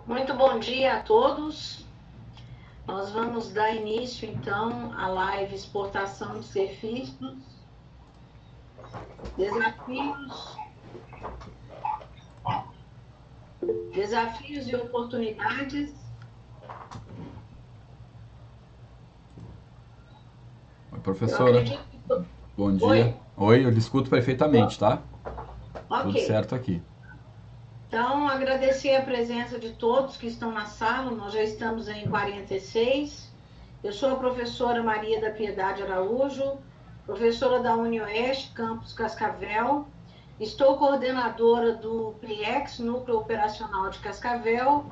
Muito bom dia a todos. Nós vamos dar início, então, à live Exportação de Serviços, Desafios e Oportunidades. Oi, professora. Bom dia. Oi, eu lhe escuto perfeitamente, tá? Ok. Tudo certo aqui. Então, agradecer a presença de todos que estão na sala. Nós já estamos em 46. Eu sou a professora Maria da Piedade Araújo, professora da UniOeste, campus Cascavel. Estou coordenadora do PRIEX, Núcleo Operacional de Cascavel,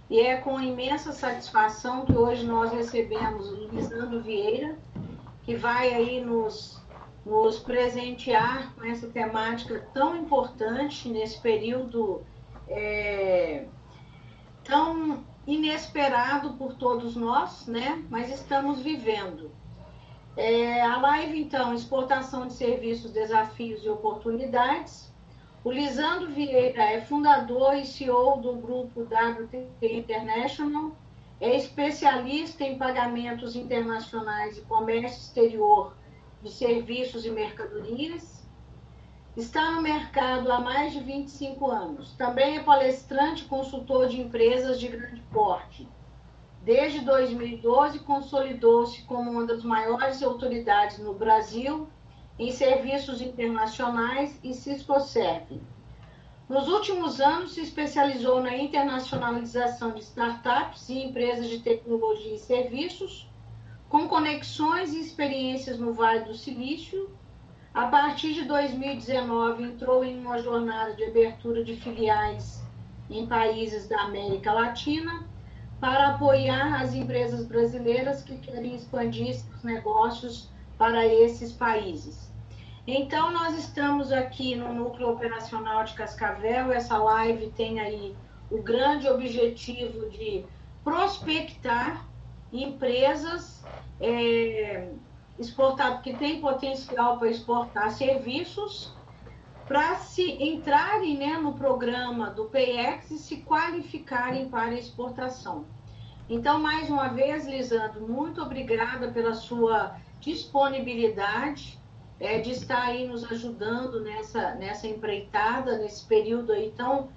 e é com imensa satisfação que hoje nós recebemos o Lisandro Vieira, que vai aí nos presentear com essa temática tão importante nesse período tão inesperado por todos nós, né? Mas estamos vivendo. A live, então, Exportação de Serviços, Desafios e Oportunidades. O Lisandro Vieira é fundador e CEO do grupo WTT International, é especialista em pagamentos internacionais e comércio exterior de serviços e mercadorias. Está no mercado há mais de 25 anos. Também é palestrante e consultor de empresas de grande porte. Desde 2012, consolidou-se como uma das maiores autoridades no Brasil em serviços internacionais e Cisco-Serve. Nos últimos anos, se especializou na internacionalização de startups e empresas de tecnologia e serviços, com conexões e experiências no Vale do Silício. A partir de 2019, entrou em uma jornada de abertura de filiais em países da América Latina para apoiar as empresas brasileiras que querem expandir seus negócios para esses países. Então, nós estamos aqui no Núcleo Operacional de Cascavel. Essa live tem aí o grande objetivo de prospectar empresas que têm potencial para exportar serviços, para se entrarem, né, no programa do PEX e se qualificarem para exportação. Então, mais uma vez, Lisandro, muito obrigada pela sua disponibilidade de estar aí nos ajudando nessa empreitada, nesse período aí tão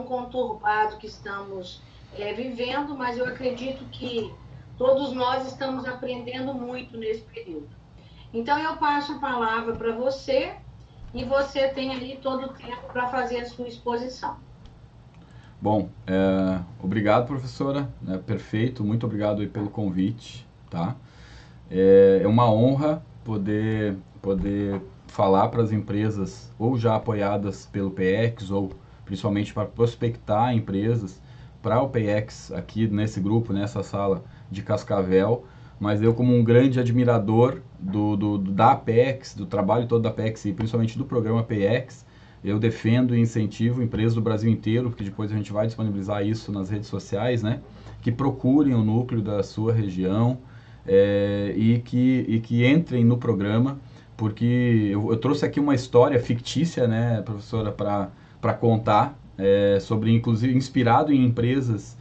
conturbado que estamos vivendo, mas eu acredito que todos nós estamos aprendendo muito nesse período. Então, eu passo a palavra para você e você tem ali todo o tempo para fazer a sua exposição. Bom, obrigado, professora. Perfeito, muito obrigado aí pelo convite, tá? É uma honra poder falar para as empresas ou já apoiadas pelo PEX ou principalmente para prospectar empresas para o PEX aqui nesse grupo, nessa sala de Cascavel. Mas eu, como um grande admirador da Apex, do trabalho todo da Apex e principalmente do programa PEX, eu defendo e incentivo empresas do Brasil inteiro, porque depois a gente vai disponibilizar isso nas redes sociais, né? Que procurem o núcleo da sua região e que entrem no programa, porque eu trouxe aqui uma história fictícia, né, professora, para contar, sobre, inclusive, inspirado em empresas,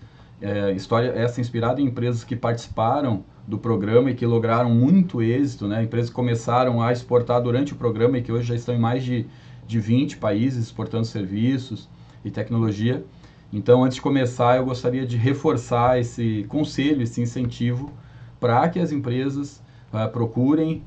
história essa inspirada em empresas que participaram do programa e que lograram muito êxito, né? Empresas que começaram a exportar durante o programa e que hoje já estão em mais de 20 países exportando serviços e tecnologia. Então, antes de começar, eu gostaria de reforçar esse conselho, esse incentivo para que as empresas procurem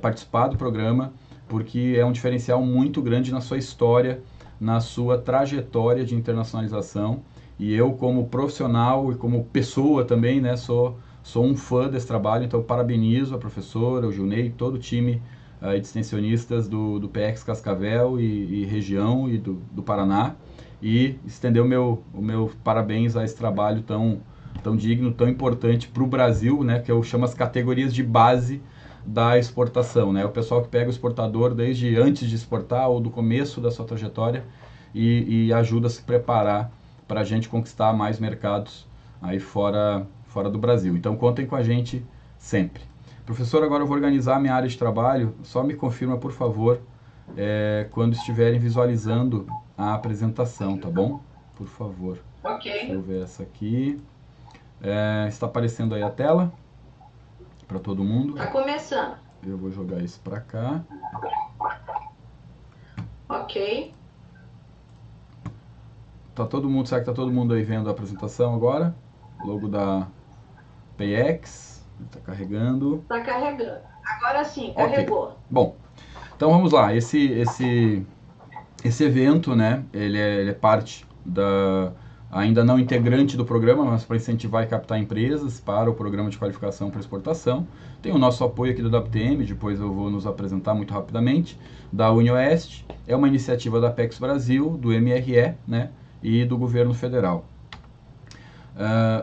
participar do programa, porque é um diferencial muito grande na sua história, na sua trajetória de internacionalização. E eu, como profissional e como pessoa também, né, sou um fã desse trabalho, então parabenizo a professora, o Junei, todo o time de extensionistas do PEX Cascavel e região e do Paraná, e estender o meu parabéns a esse trabalho tão digno, tão importante para o Brasil, né, que eu chamo as categorias de base da exportação, né, o pessoal que pega o exportador desde antes de exportar ou do começo da sua trajetória e ajuda a se preparar para a gente conquistar mais mercados aí fora do Brasil. Então, contem com a gente sempre. Professor, agora eu vou organizar a minha área de trabalho. Só me confirma, por favor, quando estiverem visualizando a apresentação, tá bom? por favor. Ok. Deixa eu ver essa aqui. Está aparecendo aí a tela para todo mundo? Está começando. Eu vou jogar isso para cá. Ok. Será que tá todo mundo aí vendo a apresentação agora? Logo da PX. Está carregando. Está carregando. Agora sim, carregou. Okay. Bom, então vamos lá. Esse evento, né, ele é parte ainda não integrante do programa, mas para incentivar e captar empresas para o programa de qualificação para exportação. Tem o nosso apoio aqui do WPM, depois eu vou nos apresentar muito rapidamente, da UniOeste. É uma iniciativa da Apex Brasil, do MRE, né, e do governo federal.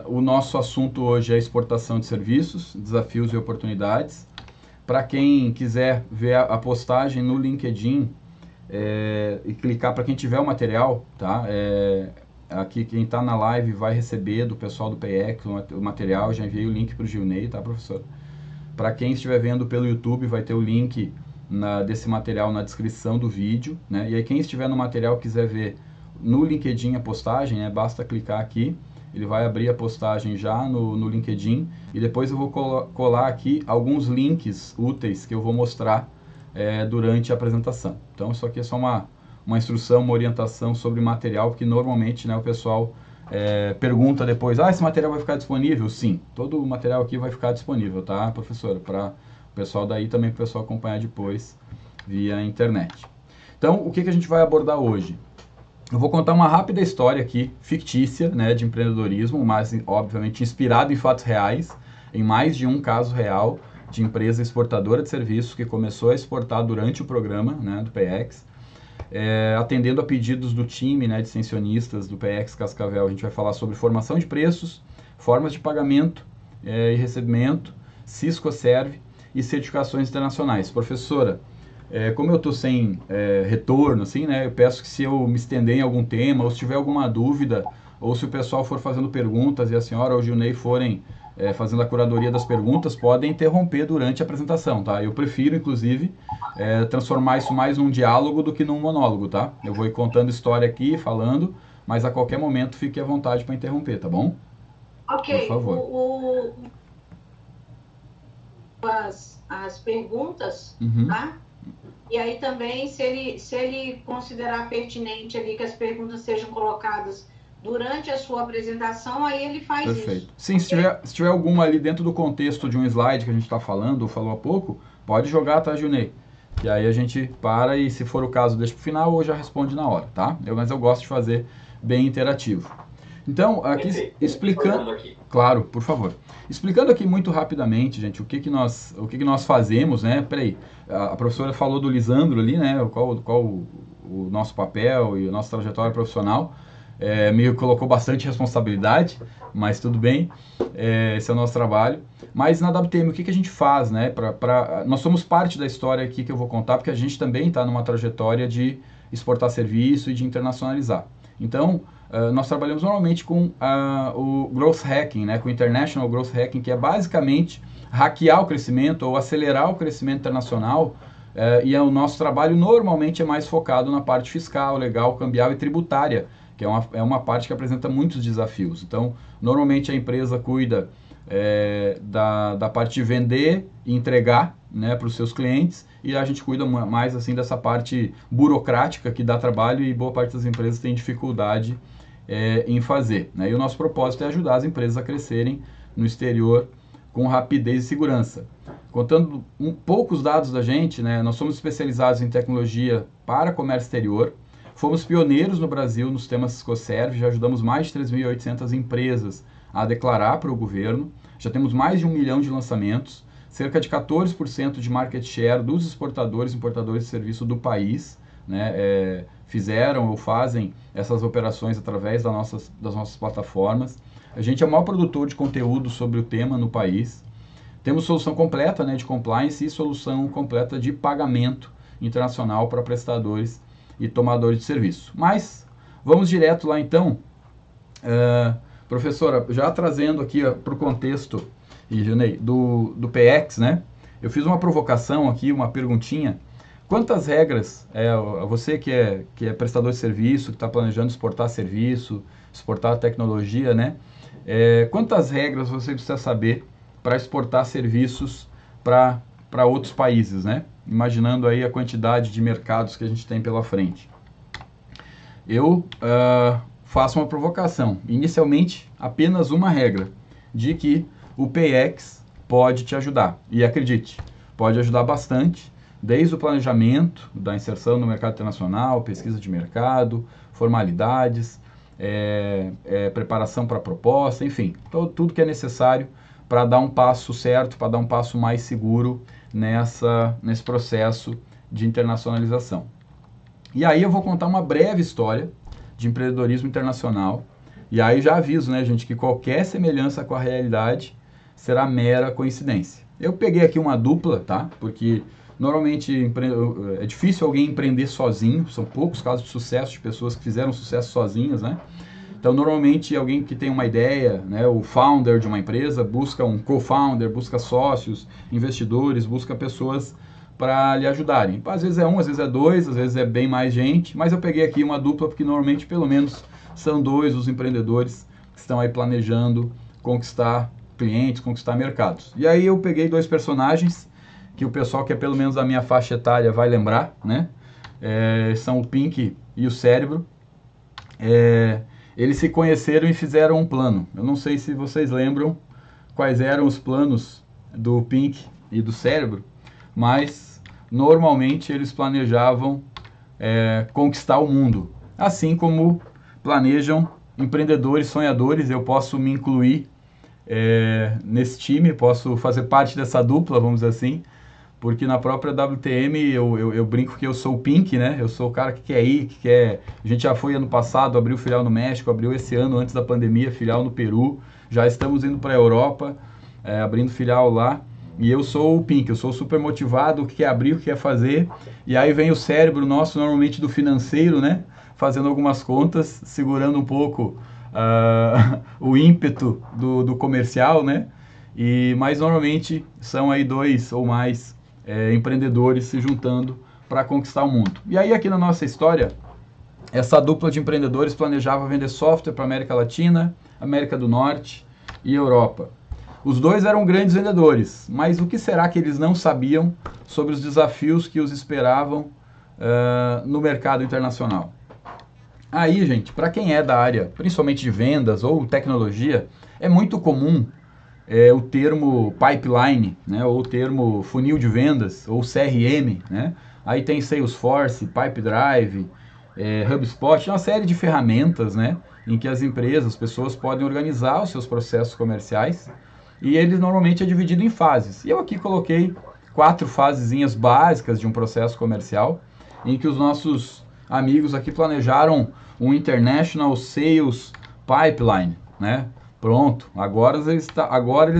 O nosso assunto hoje é exportação de serviços, desafios e oportunidades. Para quem quiser ver a postagem no LinkedIn e clicar, para quem tiver o material, tá? Aqui quem está na live vai receber do pessoal do PX o material. Já enviei o link para o Gilney, tá, professor? Para quem estiver vendo pelo YouTube, vai ter o link desse material na descrição do vídeo, né? E aí quem estiver no material quiser ver no LinkedIn a postagem, né? Basta clicar aqui. Ele vai abrir a postagem já no LinkedIn e depois eu vou colar aqui alguns links úteis que eu vou mostrar durante a apresentação. Então isso aqui é só uma instrução, uma orientação sobre material, porque normalmente, né, o pessoal pergunta depois, esse material vai ficar disponível? Sim, todo o material aqui vai ficar disponível, tá, professora? Para o pessoal daí também, para o pessoal acompanhar depois via internet. Então, o que a gente vai abordar hoje? Eu vou contar uma rápida história aqui, fictícia, né, de empreendedorismo, mas obviamente inspirado em fatos reais, em mais de um caso real de empresa exportadora de serviços que começou a exportar durante o programa, né, do PX, atendendo a pedidos do time, né, de extensionistas do PX Cascavel. A gente vai falar sobre formação de preços, formas de pagamento e recebimento, Cisco-Serve e certificações internacionais. Professora, como eu estou sem retorno, assim, né, eu peço que se eu me estender em algum tema, ou se tiver alguma dúvida, ou se o pessoal for fazendo perguntas e a senhora ou o Gilney forem fazendo a curadoria das perguntas, podem interromper durante a apresentação, tá? Eu prefiro, inclusive, transformar isso mais num diálogo do que num monólogo, tá? Eu vou ir contando história aqui, falando, mas a qualquer momento fique à vontade para interromper, tá bom? Ok. Por favor. As perguntas, Uhum. tá? E aí também, se ele considerar pertinente ali que as perguntas sejam colocadas durante a sua apresentação, aí ele faz isso. Perfeito. Sim, okay? se tiver alguma ali dentro do contexto de um slide que a gente está falando, ou falou há pouco, pode jogar, tá, Gilney? E aí a gente para e, se for o caso, deixa para o final ou já responde na hora, tá? Mas eu gosto de fazer bem interativo. Então, aqui explicando... Aqui. Claro, por favor. Explicando aqui muito rapidamente, gente, o que nós fazemos, né? Peraí, a professora falou do Lisandro ali, né? Qual o nosso papel e a nossa trajetória profissional. Me colocou bastante responsabilidade, mas tudo bem, esse é o nosso trabalho. Mas na WTM, o que a gente faz, né? Nós somos parte da história aqui que eu vou contar, porque a gente também está numa trajetória de exportar serviço e de internacionalizar. Então, nós trabalhamos normalmente com o Growth Hacking, né? Com o International Growth Hacking, que é basicamente hackear o crescimento ou acelerar o crescimento internacional. E o nosso trabalho normalmente é mais focado na parte fiscal, legal, cambial e tributária, que é uma parte que apresenta muitos desafios. Então, normalmente a empresa cuida da parte de vender e entregar, né, para os seus clientes, e a gente cuida mais assim dessa parte burocrática que dá trabalho e boa parte das empresas tem dificuldade em fazer, né? E o nosso propósito é ajudar as empresas a crescerem no exterior com rapidez e segurança. Contando poucos dados da gente, né, nós somos especializados em tecnologia para comércio exterior. Fomos pioneiros no Brasil nos temas Cisco-Serve, já ajudamos mais de 3.800 empresas a declarar para o governo, já temos mais de 1 milhão de lançamentos, cerca de 14% de market share dos exportadores e importadores de serviço do país, né, fizeram ou fazem essas operações através das nossas plataformas. A gente é o maior produtor de conteúdo sobre o tema no país. Temos solução completa, né, de compliance e solução completa de pagamento internacional para prestadores e tomadores de serviço. Mas vamos direto lá então. Professora, já trazendo aqui para o contexto do PX, né? Eu fiz uma provocação aqui, uma perguntinha. quantas regras, você que é prestador de serviço, que está planejando exportar serviço, exportar tecnologia, né? Quantas regras você precisa saber para exportar serviços para outros países, né? Imaginando aí a quantidade de mercados que a gente tem pela frente. Eu faço uma provocação. Inicialmente, apenas uma regra, de que o PX pode te ajudar. E acredite, pode ajudar bastante, desde o planejamento da inserção no mercado internacional, pesquisa de mercado, formalidades, preparação para a proposta, enfim, tudo que é necessário para dar um passo certo, para dar um passo mais seguro nesse processo de internacionalização. E aí eu vou contar uma breve história de empreendedorismo internacional. E aí já aviso, né, gente, que qualquer semelhança com a realidade será mera coincidência. Eu peguei aqui uma dupla, tá? Porque normalmente é difícil alguém empreender sozinho, são poucos casos de sucesso de pessoas que fizeram sucesso sozinhas, né? Então, normalmente, alguém que tem uma ideia, né, o founder de uma empresa, busca um co-founder, busca sócios, investidores, busca pessoas para lhe ajudarem. Às vezes é um, às vezes é dois, às vezes é bem mais gente, mas eu peguei aqui uma dupla porque normalmente, pelo menos, são dois os empreendedores que estão aí planejando conquistar clientes, conquistar mercados. E aí eu peguei dois personagens que o pessoal que é pelo menos da minha faixa etária vai lembrar, né? São o Pink e o Cérebro. Eles se conheceram e fizeram um plano. Eu não sei se vocês lembram quais eram os planos do Pink e do Cérebro, mas normalmente eles planejavam conquistar o mundo. Assim como planejam empreendedores, sonhadores, eu posso me incluir nesse time, posso fazer parte dessa dupla, vamos dizer assim, porque na própria WTM eu brinco que eu sou o Pink, né? Eu sou o cara que quer ir, que quer... A gente já foi ano passado, abriu filial no México, abriu esse ano, antes da pandemia, filial no Peru. Já estamos indo para a Europa, abrindo filial lá. E eu sou o Pink, eu sou super motivado, o que quer abrir, o que quer fazer. E aí vem o Cérebro nosso, normalmente do financeiro, né? Fazendo algumas contas, segurando um pouco o ímpeto do comercial, né? Mas normalmente são aí dois ou mais empreendedores se juntando para conquistar o mundo. E aí aqui na nossa história, essa dupla de empreendedores planejava vender software para América Latina, América do Norte e Europa. Os dois eram grandes vendedores, mas o que será que eles não sabiam sobre os desafios que os esperavam no mercado internacional? Aí, gente, para quem é da área, principalmente de vendas ou tecnologia, é muito comum o termo pipeline, né, ou o termo funil de vendas, ou CRM, né? Aí tem Salesforce, Pipedrive, HubSpot, uma série de ferramentas, né, em que as empresas, as pessoas podem organizar os seus processos comerciais, e eles normalmente é dividido em fases. E eu aqui coloquei 4 fasezinhas básicas de um processo comercial, em que os nossos amigos aqui planejaram um International Sales Pipeline, né? Pronto, agora eles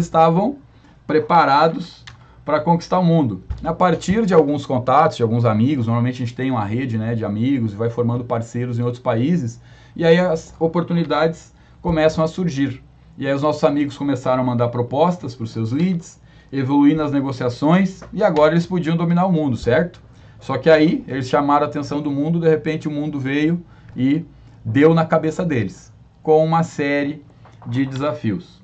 estavam preparados para conquistar o mundo. A partir de alguns contatos, de alguns amigos, normalmente a gente tem uma rede, né, de amigos e vai formando parceiros em outros países, e aí as oportunidades começam a surgir. E aí os nossos amigos começaram a mandar propostas para os seus leads, evoluir nas negociações, e agora eles podiam dominar o mundo, certo? Só que aí eles chamaram a atenção do mundo, de repente o mundo veio e deu na cabeça deles, com uma série de desafios.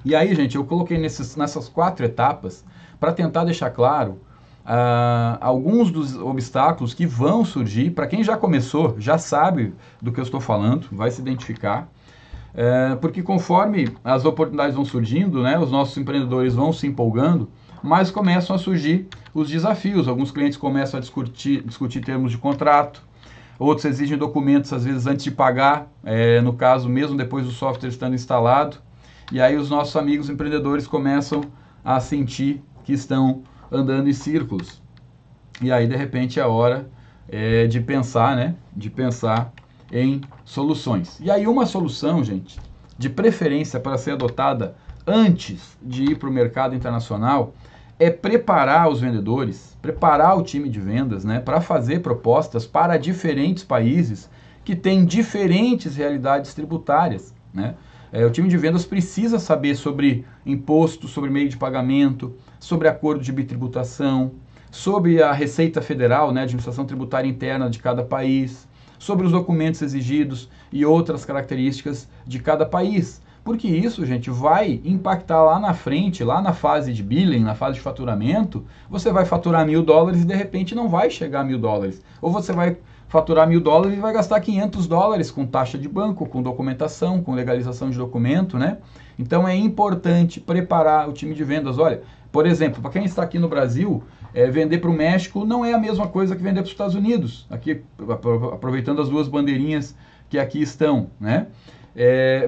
E aí, gente, eu coloquei nessas 4 etapas para tentar deixar claro alguns dos obstáculos que vão surgir. Para quem já começou, já sabe do que eu estou falando, vai se identificar, porque conforme as oportunidades vão surgindo, né, os nossos empreendedores vão se empolgando, mas começam a surgir os desafios. Alguns clientes começam a discutir termos de contrato, outros exigem documentos, às vezes, antes de pagar, no caso, mesmo depois do software estando instalado. E aí os nossos amigos empreendedores começam a sentir que estão andando em círculos. E aí, de repente, é hora de pensar, né? De pensar em soluções. E aí uma solução, gente, de preferência para ser adotada antes de ir para o mercado internacional, é preparar os vendedores, preparar o time de vendas, né, para fazer propostas para diferentes países que têm diferentes realidades tributárias, né? O time de vendas precisa saber sobre imposto, sobre meio de pagamento, sobre acordo de bitributação, sobre a Receita Federal, né, administração tributária interna de cada país, sobre os documentos exigidos e outras características de cada país. Porque isso, gente, vai impactar lá na frente, lá na fase de billing, na fase de faturamento, você vai faturar $1.000 e de repente não vai chegar a $1.000. Ou você vai faturar $1.000 e vai gastar $500 com taxa de banco, com documentação, com legalização de documento, né? Então é importante preparar o time de vendas. Olha, por exemplo, para quem está aqui no Brasil, vender para o México não é a mesma coisa que vender para os Estados Unidos. Aqui, aproveitando as duas bandeirinhas que aqui estão, né?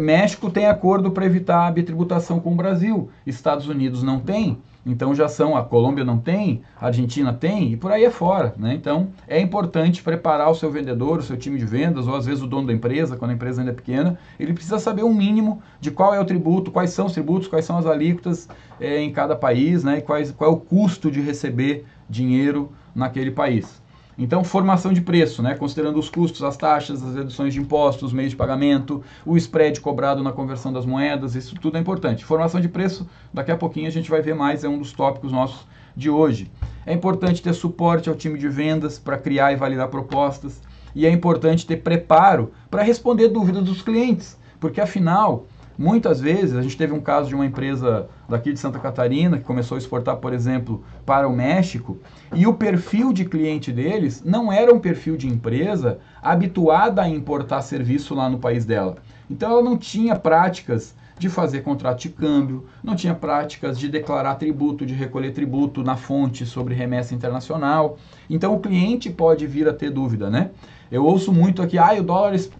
México tem acordo para evitar a bitributação com o Brasil, Estados Unidos não tem, então já são, a Colômbia não tem, a Argentina tem e por aí afora, né? Então é importante preparar o seu vendedor, o seu time de vendas, ou às vezes o dono da empresa, quando a empresa ainda é pequena, ele precisa saber um mínimo de qual é o tributo, quais são os tributos, quais são as alíquotas em cada país, né? E qual é o custo de receber dinheiro naquele país. Então, formação de preço, né? Considerando os custos, as taxas, as reduções de impostos, os meios de pagamento, o spread cobrado na conversão das moedas, isso tudo é importante. Formação de preço, daqui a pouquinho a gente vai ver mais, é um dos tópicos nossos de hoje. É importante ter suporte ao time de vendas para criar e validar propostas, e é importante ter preparo para responder dúvidas dos clientes, porque afinal, muitas vezes, a gente teve um caso de uma empresa daqui de Santa Catarina que começou a exportar, por exemplo, para o México, e o perfil de cliente deles não era um perfil de empresa habituada a importar serviço lá no país dela. Então ela não tinha práticas de fazer contrato de câmbio, não tinha práticas de declarar tributo, de recolher tributo na fonte sobre remessa internacional. Então o cliente pode vir a ter dúvida, né? Eu ouço muito aqui,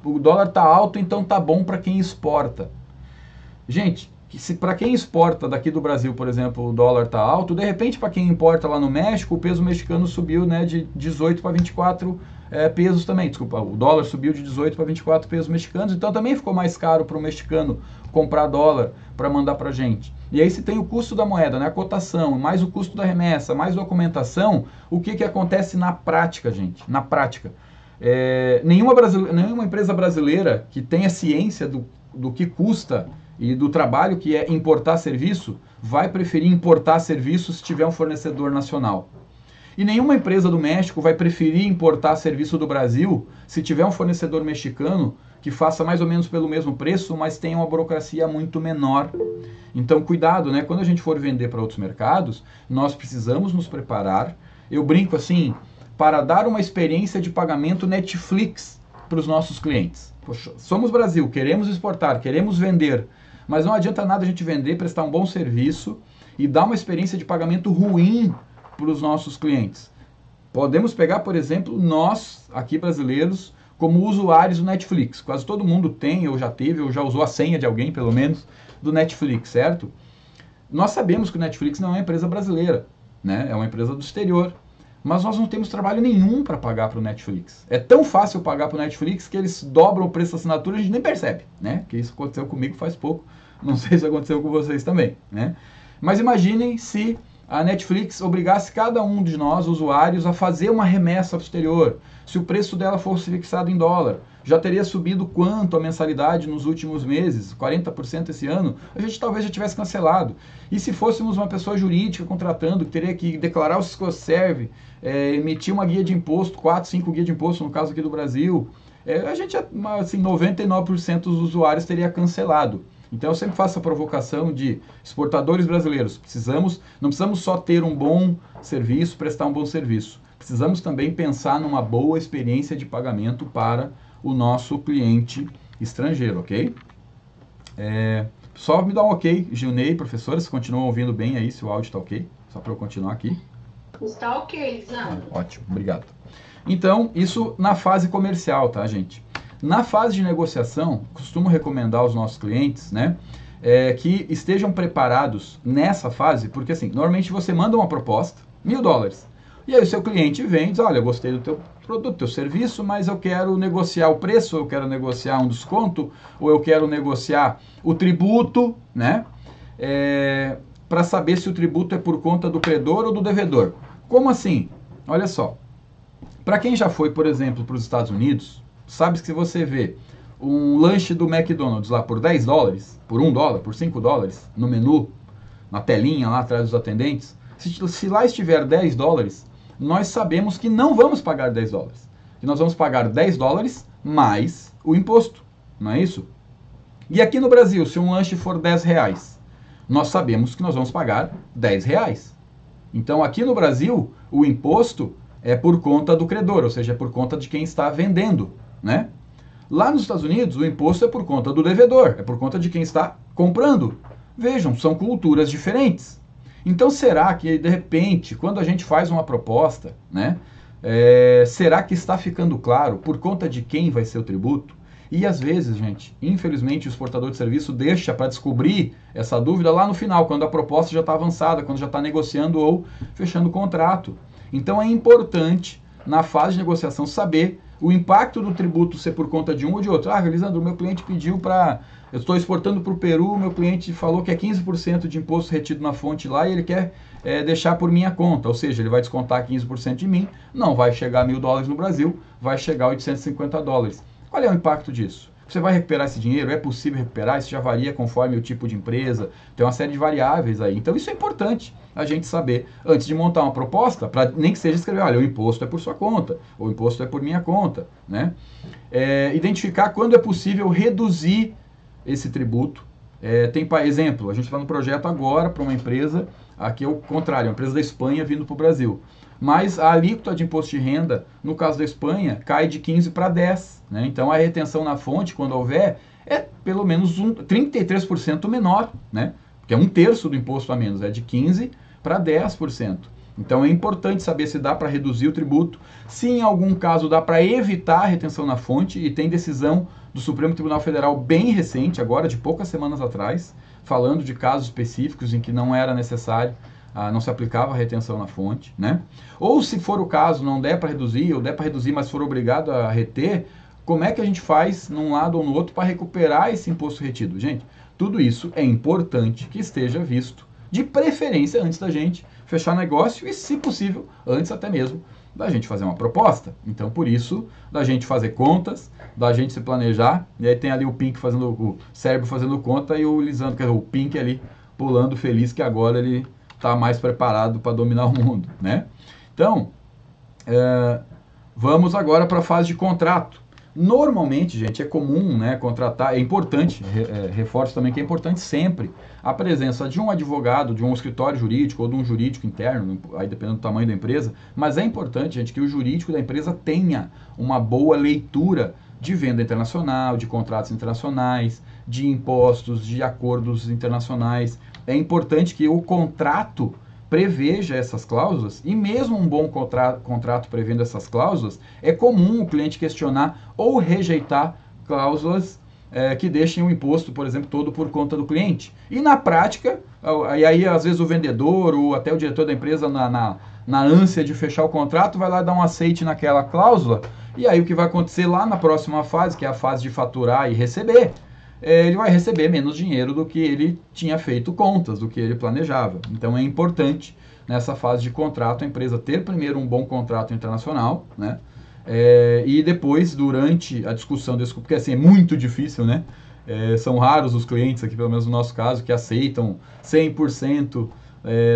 o dólar tá alto, então tá bom para quem exporta. Gente, se para quem exporta daqui do Brasil, por exemplo, o dólar está alto, de repente para quem importa lá no México, o peso mexicano subiu, né, de 18 para 24 pesos também. Desculpa, o dólar subiu de 18 para 24 pesos mexicanos, então também ficou mais caro para o mexicano comprar dólar para mandar para a gente. E aí se tem o custo da moeda, né, a cotação, mais o custo da remessa, mais documentação, o que acontece na prática, gente? Na prática. Nenhuma empresa brasileira que tenha ciência do que custa e do trabalho que é importar serviço, vai preferir importar serviço se tiver um fornecedor nacional. E nenhuma empresa do México vai preferir importar serviço do Brasil se tiver um fornecedor mexicano que faça mais ou menos pelo mesmo preço, mas tenha uma burocracia muito menor. Então, cuidado, né? Quando a gente for vender para outros mercados, nós precisamos nos preparar. Eu brinco assim, para dar uma experiência de pagamento Netflix para os nossos clientes. Poxa, somos Brasil, queremos exportar, queremos vender, mas não adianta nada a gente vender, prestar um bom serviço e dar uma experiência de pagamento ruim para os nossos clientes. Podemos pegar, por exemplo, nós, aqui brasileiros, como usuários do Netflix. Quase todo mundo tem, ou já teve, ou já usou a senha de alguém, pelo menos, do Netflix, certo? Nós sabemos que o Netflix não é uma empresa brasileira, né? É uma empresa do exterior. Mas nós não temos trabalho nenhum para pagar para o Netflix. É tão fácil pagar para o Netflix que eles dobram o preço da assinatura e a gente nem percebe, né? Que isso aconteceu comigo faz pouco, não sei se aconteceu com vocês também, né? Mas imaginem se a Netflix obrigasse cada um de nós, usuários, a fazer uma remessa posterior. Se o preço dela fosse fixado em dólar, já teria subido quanto a mensalidade nos últimos meses, 40% esse ano, a gente talvez já tivesse cancelado. E se fôssemos uma pessoa jurídica contratando, que teria que declarar o Siscoserve, emitir uma guia de imposto, 4, 5 guias de imposto, no caso aqui do Brasil, a gente, assim, 99% dos usuários teria cancelado. Então eu sempre faço a provocação de exportadores brasileiros, não precisamos só ter um bom serviço, prestar um bom serviço. Precisamos também pensar numa boa experiência de pagamento para o nosso cliente estrangeiro, ok? Só me dá um ok, Gilney, professora, se continuam ouvindo bem aí, se o áudio está ok, só para eu continuar aqui. Está ok, Lisandro. Ótimo, obrigado. Então, isso na fase comercial, tá, gente? Na fase de negociação, costumo recomendar aos nossos clientes, né, que estejam preparados nessa fase, porque assim, normalmente você manda uma proposta, $1.000, e aí o seu cliente vem e diz, olha, eu gostei do teu produto, do teu serviço, mas eu quero negociar o preço, eu quero negociar um desconto, ou eu quero negociar o tributo, né, para saber se o tributo é por conta do credor ou do devedor. Como assim? Olha só, para quem já foi, por exemplo, para os Estados Unidos, sabe que se você vê um lanche do McDonald's lá por $10, por $1, por $5 no menu, na telinha lá atrás dos atendentes, se lá estiver $10, nós sabemos que não vamos pagar 10 dólares. Que nós vamos pagar 10 dólares mais o imposto, não é isso? E aqui no Brasil, se um lanche for 10 reais, nós sabemos que nós vamos pagar 10 reais. Então, aqui no Brasil, o imposto é por conta do credor, ou seja, é por conta de quem está vendendo, né? Lá nos Estados Unidos, o imposto é por conta do devedor, é por conta de quem está comprando. Vejam, são culturas diferentes. Então, será que, de repente, quando a gente faz uma proposta, né, será que está ficando claro por conta de quem vai ser o tributo? E às vezes, gente, infelizmente o exportador de serviço deixa para descobrir essa dúvida lá no final, quando a proposta já está avançada, quando já está negociando ou fechando o contrato. Então é importante, na fase de negociação, saber o impacto do tributo ser por conta de um ou de outro. Ah, Lisandro, meu cliente pediu para... Eu estou exportando para o Peru, meu cliente falou que é 15% de imposto retido na fonte lá e ele quer deixar por minha conta. Ou seja, ele vai descontar 15% de mim, não vai chegar a $1.000 no Brasil, vai chegar a $850. Qual é o impacto disso? Você vai recuperar esse dinheiro? É possível recuperar? Isso já varia conforme o tipo de empresa. Tem uma série de variáveis aí. Então isso é importante a gente saber antes de montar uma proposta, para nem que seja escrever, olha, o imposto é por sua conta, ou o imposto é por minha conta, né? Identificar quando é possível reduzir esse tributo. Tem, por exemplo, a gente está no projeto agora para uma empresa, aqui é o contrário, uma empresa da Espanha vindo para o Brasil. Mas a alíquota de imposto de renda, no caso da Espanha, cai de 15 para 10. Né? Então a retenção na fonte, quando houver, é pelo menos 33% menor, né? Porque é 1/3 do imposto a menos, é de 15 para 10%. Então é importante saber se dá para reduzir o tributo, se em algum caso dá para evitar a retenção na fonte, e tem decisão do Supremo Tribunal Federal bem recente, agora de poucas semanas atrás, falando de casos específicos em que não era necessário, não se aplicava a retenção na fonte, né? Ou se for o caso, não der para reduzir, ou der para reduzir, mas for obrigado a reter, como é que a gente faz num lado ou no outro para recuperar esse imposto retido? Gente, tudo isso é importante que esteja visto, de preferência antes da gente fechar negócio e, se possível, antes até mesmo da gente fazer uma proposta. Então, por isso, da gente fazer contas, da gente se planejar, e aí tem ali o Pink fazendo, o cérebro fazendo conta e o Lisandro, quer dizer, o Pink ali pulando feliz que agora ele está mais preparado para dominar o mundo, né? Então, vamos agora para a fase de contrato. Normalmente, gente, é comum, né, contratar, é importante, reforço também que é importante sempre a presença de um advogado, de um escritório jurídico ou de um jurídico interno, aí dependendo do tamanho da empresa, mas é importante, gente, que o jurídico da empresa tenha uma boa leitura de venda internacional, de contratos internacionais, de impostos, de acordos internacionais. É importante que o contrato preveja essas cláusulas, e mesmo um bom contrato prevendo essas cláusulas, é comum o cliente questionar ou rejeitar cláusulas que deixem o imposto, por exemplo, todo por conta do cliente. E na prática, e aí às vezes o vendedor ou até o diretor da empresa, na ânsia de fechar o contrato, vai lá dar um aceite naquela cláusula, e aí o que vai acontecer lá na próxima fase, que é a fase de faturar e receber, ele vai receber menos dinheiro do que ele tinha feito contas, do que ele planejava. Então é importante, nessa fase de contrato, a empresa ter primeiro um bom contrato internacional, né? E depois, durante a discussão desse, porque assim, é muito difícil, né? São raros os clientes, aqui pelo menos no nosso caso, que aceitam 100%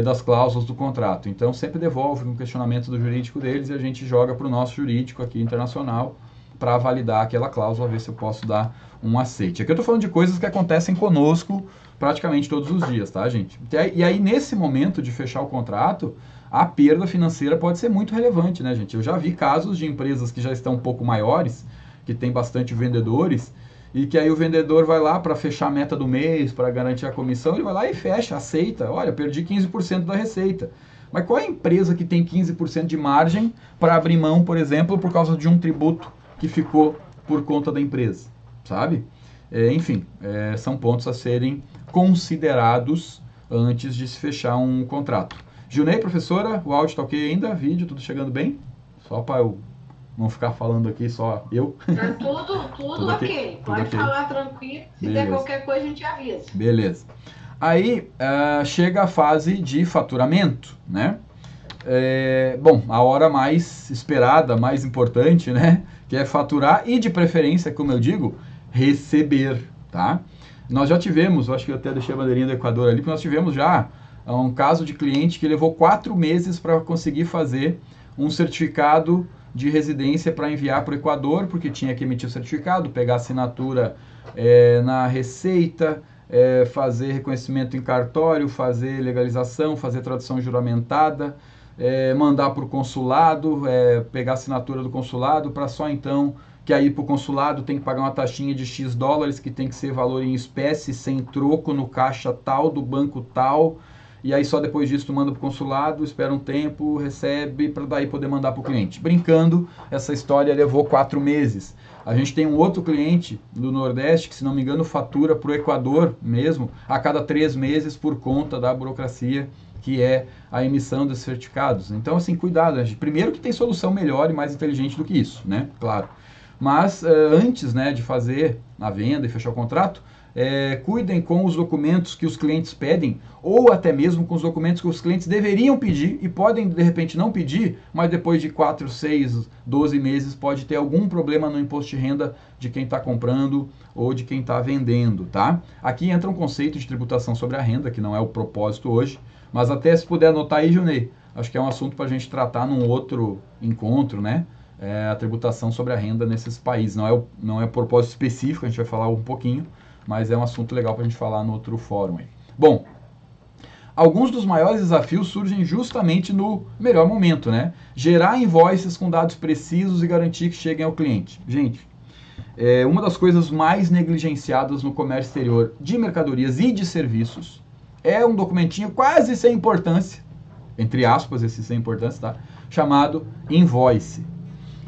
das cláusulas do contrato. Então sempre devolve um questionamento do jurídico deles e a gente joga para o nosso jurídico aqui internacional para validar aquela cláusula, ver se eu posso dar um aceite. Aqui eu estou falando de coisas que acontecem conosco praticamente todos os dias, tá, gente? E aí, nesse momento de fechar o contrato, a perda financeira pode ser muito relevante, né, gente? Eu já vi casos de empresas que já estão um pouco maiores, que tem bastante vendedores, e que aí o vendedor vai lá para fechar a meta do mês, para garantir a comissão, ele vai lá e fecha, aceita. Olha, perdi 15% da receita. Mas qual é a empresa que tem 15% de margem para abrir mão, por exemplo, por causa de um tributo que ficou por conta da empresa, sabe? Enfim, são pontos a serem considerados antes de se fechar um contrato. Gilney, professora, o áudio está ok ainda? Vídeo, tudo chegando bem? Só para eu não ficar falando aqui só eu. Tá tudo ok. Pode okay. Falar tranquilo. Se Beleza. Der qualquer coisa, a gente avisa. Beleza. Aí chega a fase de faturamento, né? Bom, a hora mais esperada, mais importante, né? Que é faturar e, de preferência, como eu digo, receber, tá? Nós já tivemos, eu acho que eu até deixei a bandeirinha do Equador ali, porque nós tivemos já um caso de cliente que levou 4 meses para conseguir fazer um certificado de residência para enviar para o Equador, porque tinha que emitir o certificado, pegar assinatura na Receita, fazer reconhecimento em cartório, fazer legalização, fazer tradução juramentada, mandar para o consulado, pegar a assinatura do consulado, para só então que aí para o consulado tem que pagar uma taxinha de X dólares, que tem que ser valor em espécie, sem troco, no caixa tal, do banco tal, e aí só depois disso tu manda para o consulado, espera um tempo, recebe, para daí poder mandar para o cliente. Brincando, essa história levou 4 meses. A gente tem um outro cliente do Nordeste que, se não me engano, fatura para o Equador mesmo a cada 3 meses por conta da burocracia que é a emissão desses certificados. Então, assim, cuidado. Gente. Primeiro que tem solução melhor e mais inteligente do que isso, né? Claro. Mas antes, né, de fazer a venda e fechar o contrato, cuidem com os documentos que os clientes pedem, ou até mesmo com os documentos que os clientes deveriam pedir e podem, de repente, não pedir, mas depois de 4, 6, 12 meses pode ter algum problema no imposto de renda de quem está comprando ou de quem está vendendo, tá? Aqui entra um conceito de tributação sobre a renda, que não é o propósito hoje, mas até se puder anotar aí, Junei, acho que é um assunto para a gente tratar num outro encontro, né? A tributação sobre a renda nesses países. Não é propósito específico, a gente vai falar um pouquinho, mas é um assunto legal para a gente falar no outro fórum aí. Bom, alguns dos maiores desafios surgem justamente no melhor momento, né? Gerar invoices com dados precisos e garantir que cheguem ao cliente. Gente, uma das coisas mais negligenciadas no comércio exterior de mercadorias e de serviços é um documentinho quase sem importância, entre aspas, esse sem importância, tá? Chamado invoice.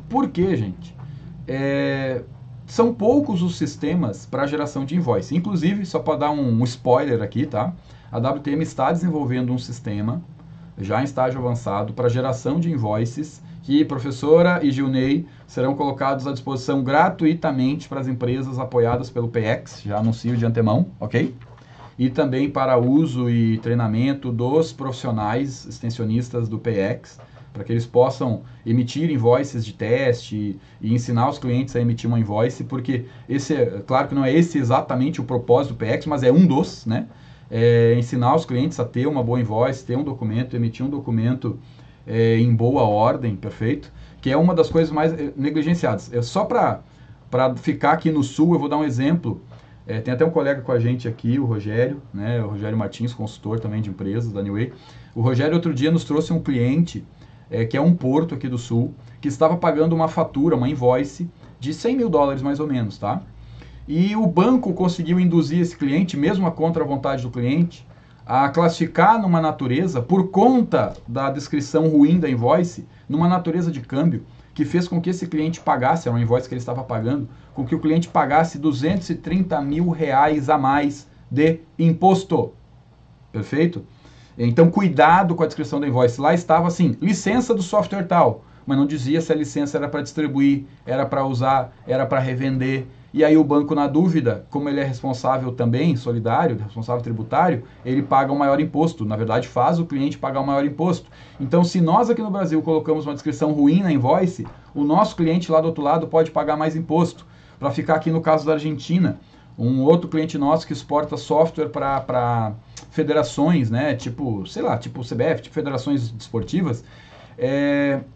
Por quê, gente? São poucos os sistemas para geração de invoice. Inclusive, só para dar um spoiler aqui, tá? A WTM está desenvolvendo um sistema, já em estágio avançado, para geração de invoices, que professora e Gilney serão colocados à disposição gratuitamente para as empresas apoiadas pelo PX, já anuncio de antemão, ok? E também para uso e treinamento dos profissionais extensionistas do PX, para que eles possam emitir invoices de teste e ensinar os clientes a emitir uma invoice, porque claro que não é esse exatamente o propósito do PX, mas é um dos, né? Ensinar os clientes a ter uma boa invoice, ter um documento, emitir um documento em boa ordem, perfeito? Que é uma das coisas mais negligenciadas. Só para ficar aqui no Sul, eu vou dar um exemplo. Tem até um colega com a gente aqui, o Rogério, né? O Rogério Martins, consultor também de empresas da New Way. O Rogério outro dia nos trouxe um cliente que é um porto aqui do Sul, que estava pagando uma fatura, uma invoice, de 100 mil dólares mais ou menos, tá? E o banco conseguiu induzir esse cliente, mesmo contra a vontade do cliente, a classificar numa natureza, por conta da descrição ruim da invoice, numa natureza de câmbio, que fez com que esse cliente pagasse, era uma invoice que ele estava pagando, com que o cliente pagasse 230 mil reais a mais de imposto. Perfeito? Então, cuidado com a descrição da invoice. Lá estava assim, licença do software tal, mas não dizia se a licença era para distribuir, era para usar, era para revender. E aí o banco, na dúvida, como ele é responsável também, solidário, responsável tributário, ele paga um maior imposto. Na verdade, faz o cliente pagar um maior imposto. Então, se nós aqui no Brasil colocamos uma descrição ruim na invoice, o nosso cliente lá do outro lado pode pagar mais imposto. Para ficar aqui no caso da Argentina, um outro cliente nosso que exporta software para federações, né, tipo, sei lá, tipo CBF, tipo federações desportivas,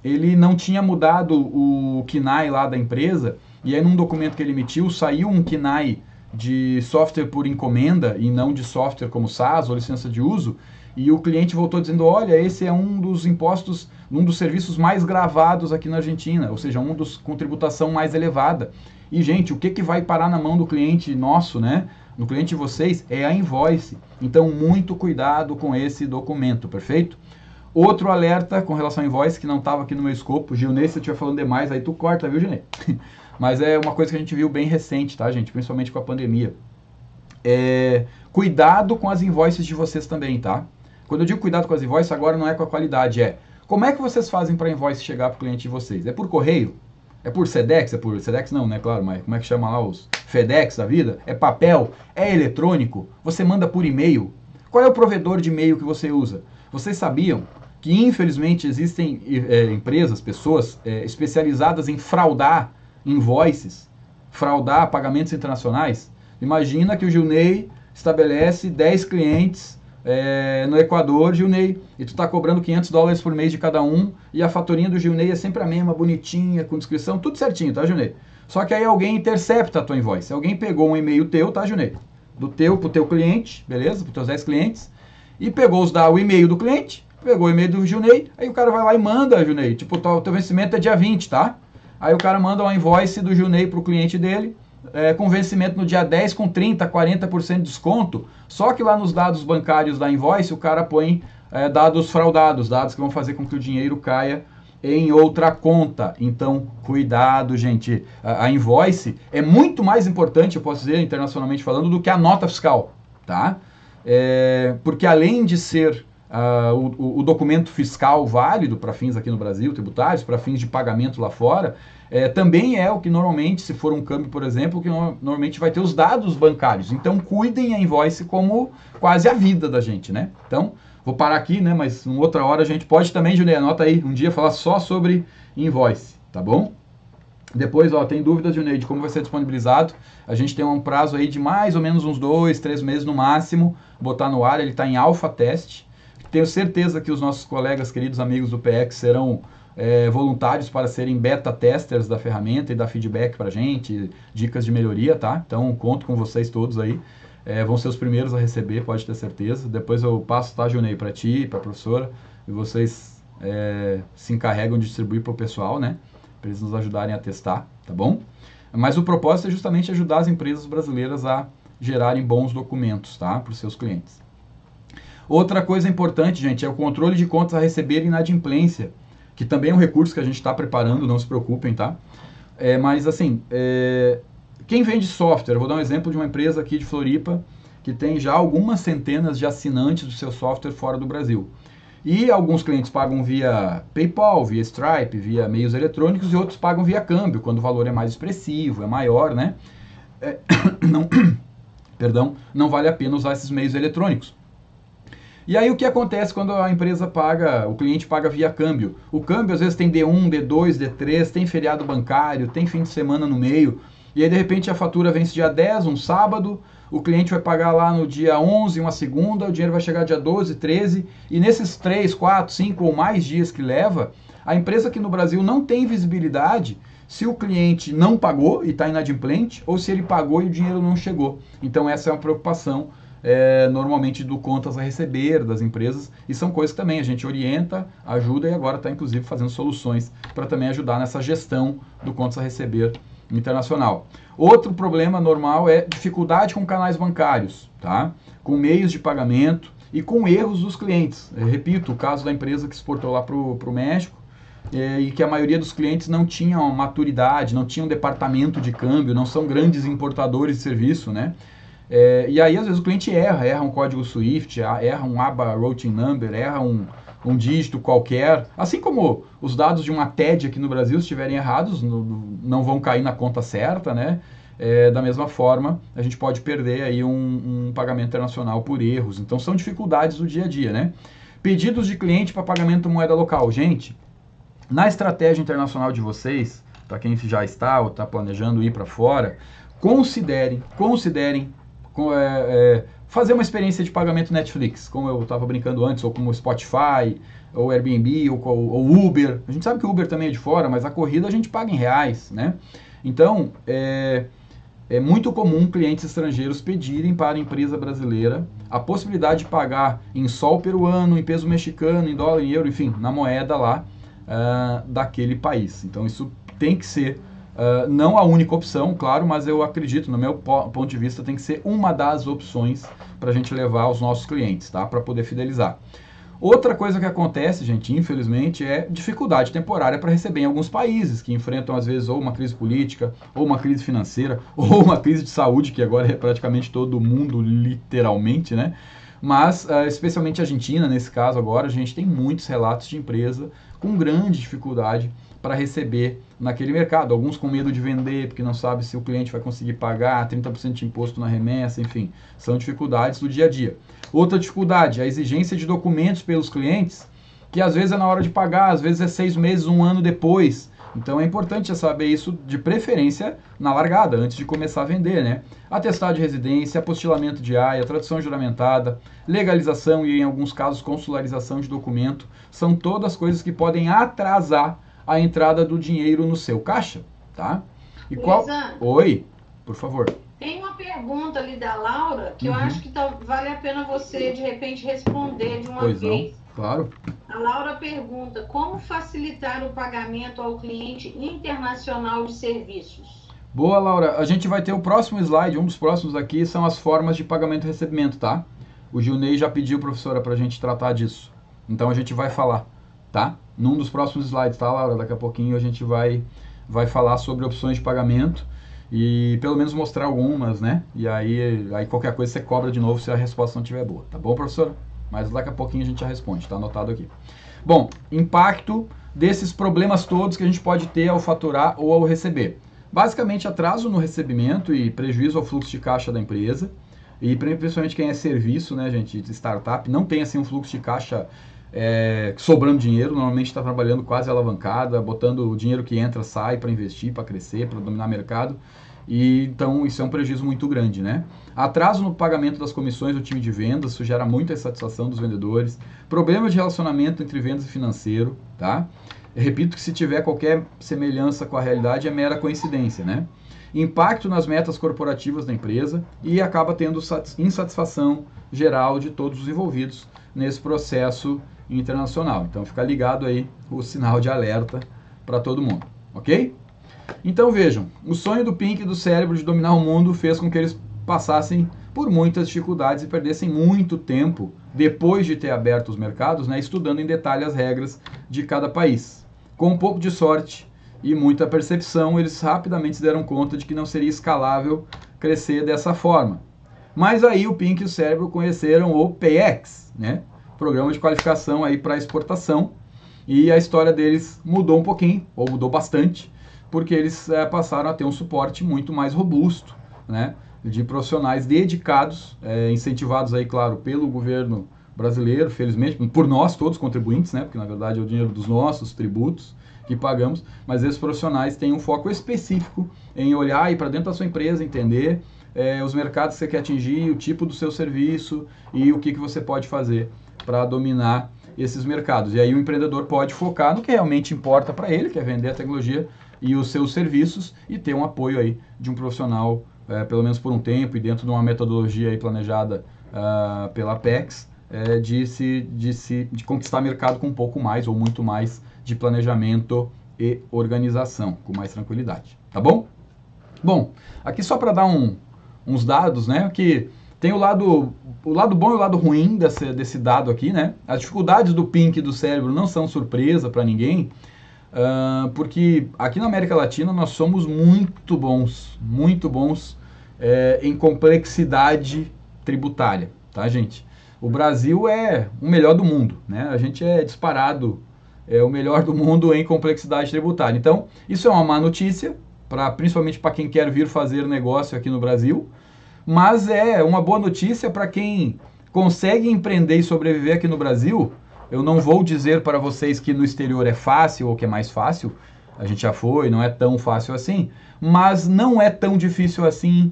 ele não tinha mudado o KNAI lá da empresa, e aí num documento que ele emitiu, saiu um KNAI de software por encomenda e não de software como SaaS ou licença de uso, e o cliente voltou dizendo, olha, esse é um dos impostos, um dos serviços mais gravados aqui na Argentina, ou seja, um dos com tributação mais elevada. E, gente, o que vai parar na mão do cliente nosso, né? No cliente de vocês, é a invoice. Então, muito cuidado com esse documento, perfeito? Outro alerta com relação à invoice, que não estava aqui no meu escopo. Gilney, se eu estiver falando demais, aí tu corta, viu, Gilney? Mas é uma coisa que a gente viu bem recente, tá, gente? Principalmente com a pandemia. Cuidado com as invoices de vocês também, tá? Quando eu digo cuidado com as invoices, agora não é com a qualidade, como é que vocês fazem para a invoice chegar para o cliente de vocês? É por correio? É por Sedex? É por Sedex não, né? Claro, mas como é que chama lá os FedEx da vida? É papel? É eletrônico? Você manda por e-mail? Qual é o provedor de e-mail que você usa? Vocês sabiam que, infelizmente, existem empresas, pessoas especializadas em fraudar invoices, fraudar pagamentos internacionais? Imagina que o Gilney estabelece 10 clientes no Equador, Gilney, e tu tá cobrando $500 por mês de cada um, e a faturinha do Gilney é sempre a mesma, bonitinha, com descrição, tudo certinho, tá, Gilney? Só que aí alguém intercepta a tua invoice. Alguém pegou um e-mail teu, tá, Gilney? Do teu pro teu cliente, beleza? Para os teus 10 clientes, e pegou o e-mail do cliente, pegou o e-mail do Gilney, aí o cara vai lá e manda, Gilney, tipo, o teu vencimento é dia 20, tá? Aí o cara manda uma invoice do Gilney pro cliente dele, com vencimento no dia 10, com 30%, 40% de desconto, só que lá nos dados bancários da invoice o cara põe dados fraudados, dados que vão fazer com que o dinheiro caia em outra conta. Então, cuidado, gente. A invoice é muito mais importante, eu posso dizer, internacionalmente falando, do que a nota fiscal, tá? Porque além de ser o documento fiscal válido para fins aqui no Brasil, tributários, para fins de pagamento lá fora, também é o que normalmente, se for um câmbio, por exemplo, que normalmente vai ter os dados bancários. Então, cuidem a invoice como quase a vida da gente, né? Então, vou parar aqui, né? Mas em outra hora a gente pode também, Juliana, anota aí, um dia falar só sobre invoice, tá bom? Depois, ó, tem dúvidas, Juliana, de como vai ser disponibilizado. A gente tem um prazo aí de mais ou menos uns 2, 3 meses no máximo, botar no ar, ele está em alpha teste. Tenho certeza que os nossos colegas, queridos amigos do PX, serão voluntários para serem beta testers da ferramenta e dar feedback para a gente, dicas de melhoria, tá? Então, conto com vocês todos aí. Vão ser os primeiros a receber, pode ter certeza. Depois eu passo, tá, Junei, para ti e para a professora, e vocês se encarregam de distribuir para o pessoal, né? Para eles nos ajudarem a testar, tá bom? Mas o propósito é justamente ajudar as empresas brasileiras a gerarem bons documentos, tá? Para os seus clientes. Outra coisa importante, gente, é o controle de contas a receber e inadimplência, que também é um recurso que a gente está preparando, não se preocupem, tá? Mas, assim, quem vende software, eu vou dar um exemplo de uma empresa aqui de Floripa, que tem já algumas centenas de assinantes do seu software fora do Brasil. E alguns clientes pagam via PayPal, via Stripe, via meios eletrônicos, e outros pagam via câmbio, quando o valor é mais expressivo, é maior, né? Não vale a pena usar esses meios eletrônicos. E aí o que acontece quando a empresa paga, o cliente paga via câmbio? O câmbio às vezes tem D1, D2, D3, tem feriado bancário, tem fim de semana no meio, e aí de repente a fatura vence dia 10, um sábado, o cliente vai pagar lá no dia 11, uma segunda, o dinheiro vai chegar dia 12, 13, e nesses 3, 4, 5 ou mais dias que leva, a empresa aqui no Brasil não tem visibilidade se o cliente não pagou e está inadimplente, ou se ele pagou e o dinheiro não chegou. Então essa é uma preocupação normalmente do contas a receber das empresas, e são coisas que também a gente orienta, ajuda, e agora está inclusive fazendo soluções para também ajudar nessa gestão do contas a receber internacional. Outro problema normal é dificuldade com canais bancários, tá? Com meios de pagamento e com erros dos clientes. Eu repito, o caso da empresa que exportou lá para o México, e que a maioria dos clientes não tinham maturidade, não tinham departamento de câmbio, não são grandes importadores de serviço, né? E aí, às vezes, o cliente erra um código SWIFT, erra um ABA Routing Number, erra um dígito qualquer. Assim como os dados de uma TED aqui no Brasil, se estiverem errados, não vão cair na conta certa, né? Da mesma forma, a gente pode perder aí um pagamento internacional por erros. Então, são dificuldades do dia a dia, né? Pedidos de cliente para pagamento moeda local. Gente, na estratégia internacional de vocês, para quem já está ou está planejando ir para fora, considerem fazer uma experiência de pagamento Netflix, como eu estava brincando antes, ou como Spotify, ou Airbnb, ou Uber. A gente sabe que o Uber também é de fora, mas a corrida a gente paga em reais, né? Então, é muito comum clientes estrangeiros pedirem para a empresa brasileira a possibilidade de pagar em sol peruano, em peso mexicano, em dólar, em euro, enfim, na moeda lá daquele país. Então, isso tem que ser não a única opção, claro, mas eu acredito, no meu ponto de vista, tem que ser uma das opções para a gente levar aos nossos clientes, tá? Para poder fidelizar. Outra coisa que acontece, gente, infelizmente, é dificuldade temporária para receber em alguns países que enfrentam, às vezes, ou uma crise política, ou uma crise financeira, ou uma crise de saúde, que agora é praticamente todo mundo, literalmente, né? Mas, especialmente a Argentina, nesse caso agora, a gente tem muitos relatos de empresa com grande dificuldade para receber naquele mercado. Alguns com medo de vender, porque não sabe se o cliente vai conseguir pagar 30% de imposto na remessa, enfim, são dificuldades do dia a dia. Outra dificuldade, a exigência de documentos pelos clientes, que às vezes é na hora de pagar, às vezes é 6 meses, 1 ano depois. Então é importante saber isso de preferência na largada, antes de começar a vender, né? Atestado de residência, apostilamento de AIA, tradução juramentada, legalização e, em alguns casos, consularização de documento, são todas coisas que podem atrasar a entrada do dinheiro no seu caixa, tá? E qual... Oi, por favor. Tem uma pergunta ali da Laura que eu acho que vale a pena você, de repente, responder de uma vez. Não. Claro. A Laura pergunta: como facilitar o pagamento ao cliente internacional de serviços? Boa, Laura. A gente vai ter o próximo slide, um dos próximos aqui, são as formas de pagamento e recebimento, tá? O Gilney já pediu, professora, para a gente tratar disso. Então a gente vai falar, tá? Num dos próximos slides, tá, Laura? Daqui a pouquinho a gente vai falar sobre opções de pagamento e pelo menos mostrar algumas, né? E aí qualquer coisa você cobra de novo se a resposta não estiver boa. Tá bom, professora? Mas daqui a pouquinho a gente já responde, tá anotado aqui. Bom, impacto desses problemas todos que a gente pode ter ao faturar ou ao receber. Basicamente, atraso no recebimento e prejuízo ao fluxo de caixa da empresa. E principalmente quem é serviço, né, gente, de startup, não tem assim um fluxo de caixa sobrando dinheiro. Normalmente está trabalhando quase alavancada, botando o dinheiro que entra, sai para investir, para crescer, para dominar o mercado. E então isso é um prejuízo muito grande, né? Atraso no pagamento das comissões do time de vendas, isso gera muita insatisfação dos vendedores. Problemas de relacionamento entre vendas e financeiro, tá? Eu repito que se tiver qualquer semelhança com a realidade é mera coincidência, né? Impacto nas metas corporativas da empresa e acaba tendo insatisfação geral de todos os envolvidos nesse processo internacional. Então fica ligado aí o sinal de alerta para todo mundo, ok? Então vejam, o sonho do Pink e do cérebro de dominar o mundo fez com que eles passassem por muitas dificuldades e perdessem muito tempo depois de ter aberto os mercados, né, estudando em detalhe as regras de cada país. Com um pouco de sorte e muita percepção, eles rapidamente se deram conta de que não seria escalável crescer dessa forma. Mas aí o Pink e o cérebro conheceram o PX, né, Programa de Qualificação aí para Exportação, e a história deles mudou um pouquinho, ou mudou bastante, porque eles passaram a ter um suporte muito mais robusto, né, de profissionais dedicados, incentivados aí, claro, pelo governo brasileiro, felizmente, por nós todos contribuintes, né, porque na verdade é o dinheiro dos nossos tributos que pagamos, mas esses profissionais têm um foco específico em olhar e para dentro da sua empresa, entender os mercados que você quer atingir, o tipo do seu serviço e o que você pode fazer para dominar esses mercados. E aí o empreendedor pode focar no que realmente importa para ele, que é vender a tecnologia e os seus serviços, e ter um apoio aí de um profissional, pelo menos por um tempo, e dentro de uma metodologia aí planejada pela Apex, de conquistar mercado com um pouco mais ou muito mais de planejamento e organização, com mais tranquilidade, tá bom? Bom, aqui só para dar uns dados, né, que tem o lado bom e o lado ruim desse dado aqui, né? As dificuldades do Pink e do cérebro não são surpresa para ninguém, porque aqui na América Latina nós somos muito bons em complexidade tributária, tá, gente? O Brasil é o melhor do mundo, né? A gente é disparado, o melhor do mundo em complexidade tributária. Então, isso é uma má notícia, principalmente para quem quer vir fazer negócio aqui no Brasil, mas é uma boa notícia para quem consegue empreender e sobreviver aqui no Brasil. Eu não vou dizer para vocês que no exterior é fácil ou que é mais fácil, a gente já foi, não é tão fácil assim, mas não é tão difícil assim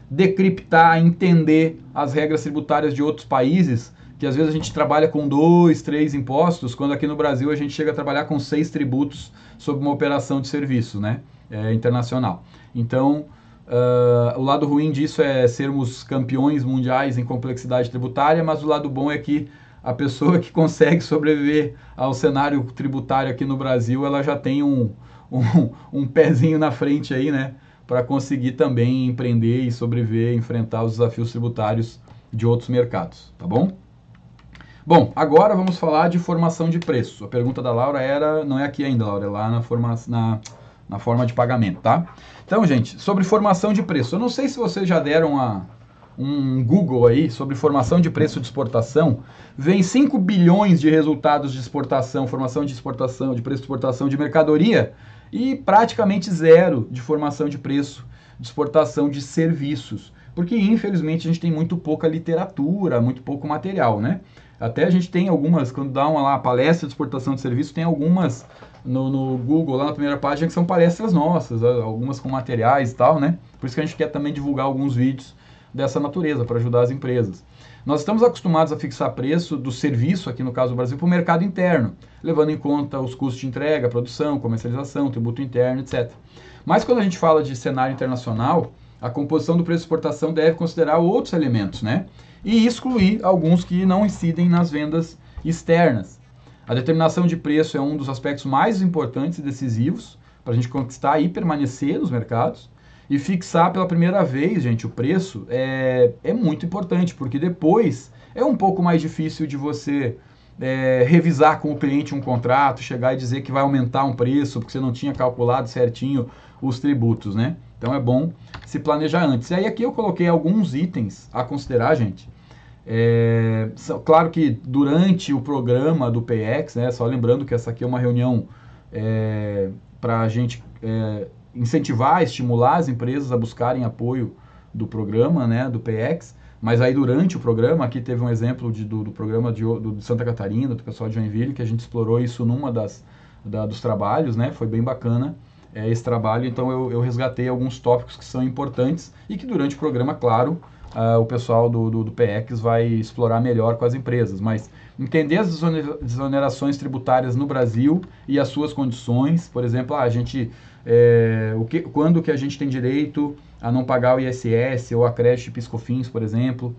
decriptar, entender as regras tributárias de outros países, que às vezes a gente trabalha com 2, 3 impostos, quando aqui no Brasil a gente chega a trabalhar com 6 tributos sobre uma operação de serviço, né, internacional. Então, o lado ruim disso é sermos campeões mundiais em complexidade tributária, mas o lado bom é que a pessoa que consegue sobreviver ao cenário tributário aqui no Brasil, ela já tem um pezinho na frente aí, né, para conseguir também empreender e sobreviver, enfrentar os desafios tributários de outros mercados, tá bom? Bom, agora vamos falar de formação de preço. A pergunta da Laura não é aqui ainda, Laura, é lá na forma de pagamento, tá? Então, gente, sobre formação de preço. Eu não sei se vocês já deram um Google aí sobre formação de preço de exportação. Vem 5 bilhões de resultados de exportação, formação de exportação, de preço de exportação de mercadoria e praticamente zero de formação de preço de exportação de serviços. Porque, infelizmente, a gente tem muito pouca literatura, muito pouco material, né? Até a gente tem algumas, quando dá uma lá, palestra de exportação de serviço, tem algumas no Google, lá na primeira página, que são palestras nossas, algumas com materiais e tal, né? Por isso que a gente quer também divulgar alguns vídeos dessa natureza, para ajudar as empresas. Nós estamos acostumados a fixar preço do serviço, aqui no caso do Brasil, para o mercado interno, levando em conta os custos de entrega, produção, comercialização, tributo interno, etc. Mas quando a gente fala de cenário internacional, a composição do preço de exportação deve considerar outros elementos, né? E excluir alguns que não incidem nas vendas externas. A determinação de preço é um dos aspectos mais importantes e decisivos para a gente conquistar e permanecer nos mercados. E fixar pela primeira vez, gente, o preço é muito importante, porque depois é um pouco mais difícil de você revisar com o cliente um contrato, chegar e dizer que vai aumentar um preço, porque você não tinha calculado certinho os tributos, né? Então é bom se planejar antes. E aí aqui eu coloquei alguns itens a considerar, gente. Claro que durante o programa do PX, né, só lembrando que essa aqui é uma reunião para a gente incentivar, estimular as empresas a buscarem apoio do programa, né, do PX, mas aí durante o programa, aqui teve um exemplo do programa de Santa Catarina, do pessoal de Joinville, que a gente explorou isso numa dos trabalhos, né, foi bem bacana esse trabalho, então eu resgatei alguns tópicos que são importantes e que durante o programa, claro, o pessoal do PX vai explorar melhor com as empresas, mas entender as desonerações tributárias no Brasil e as suas condições, por exemplo, a gente, quando que a gente tem direito a não pagar o ISS ou a creche PiscoFins, por exemplo.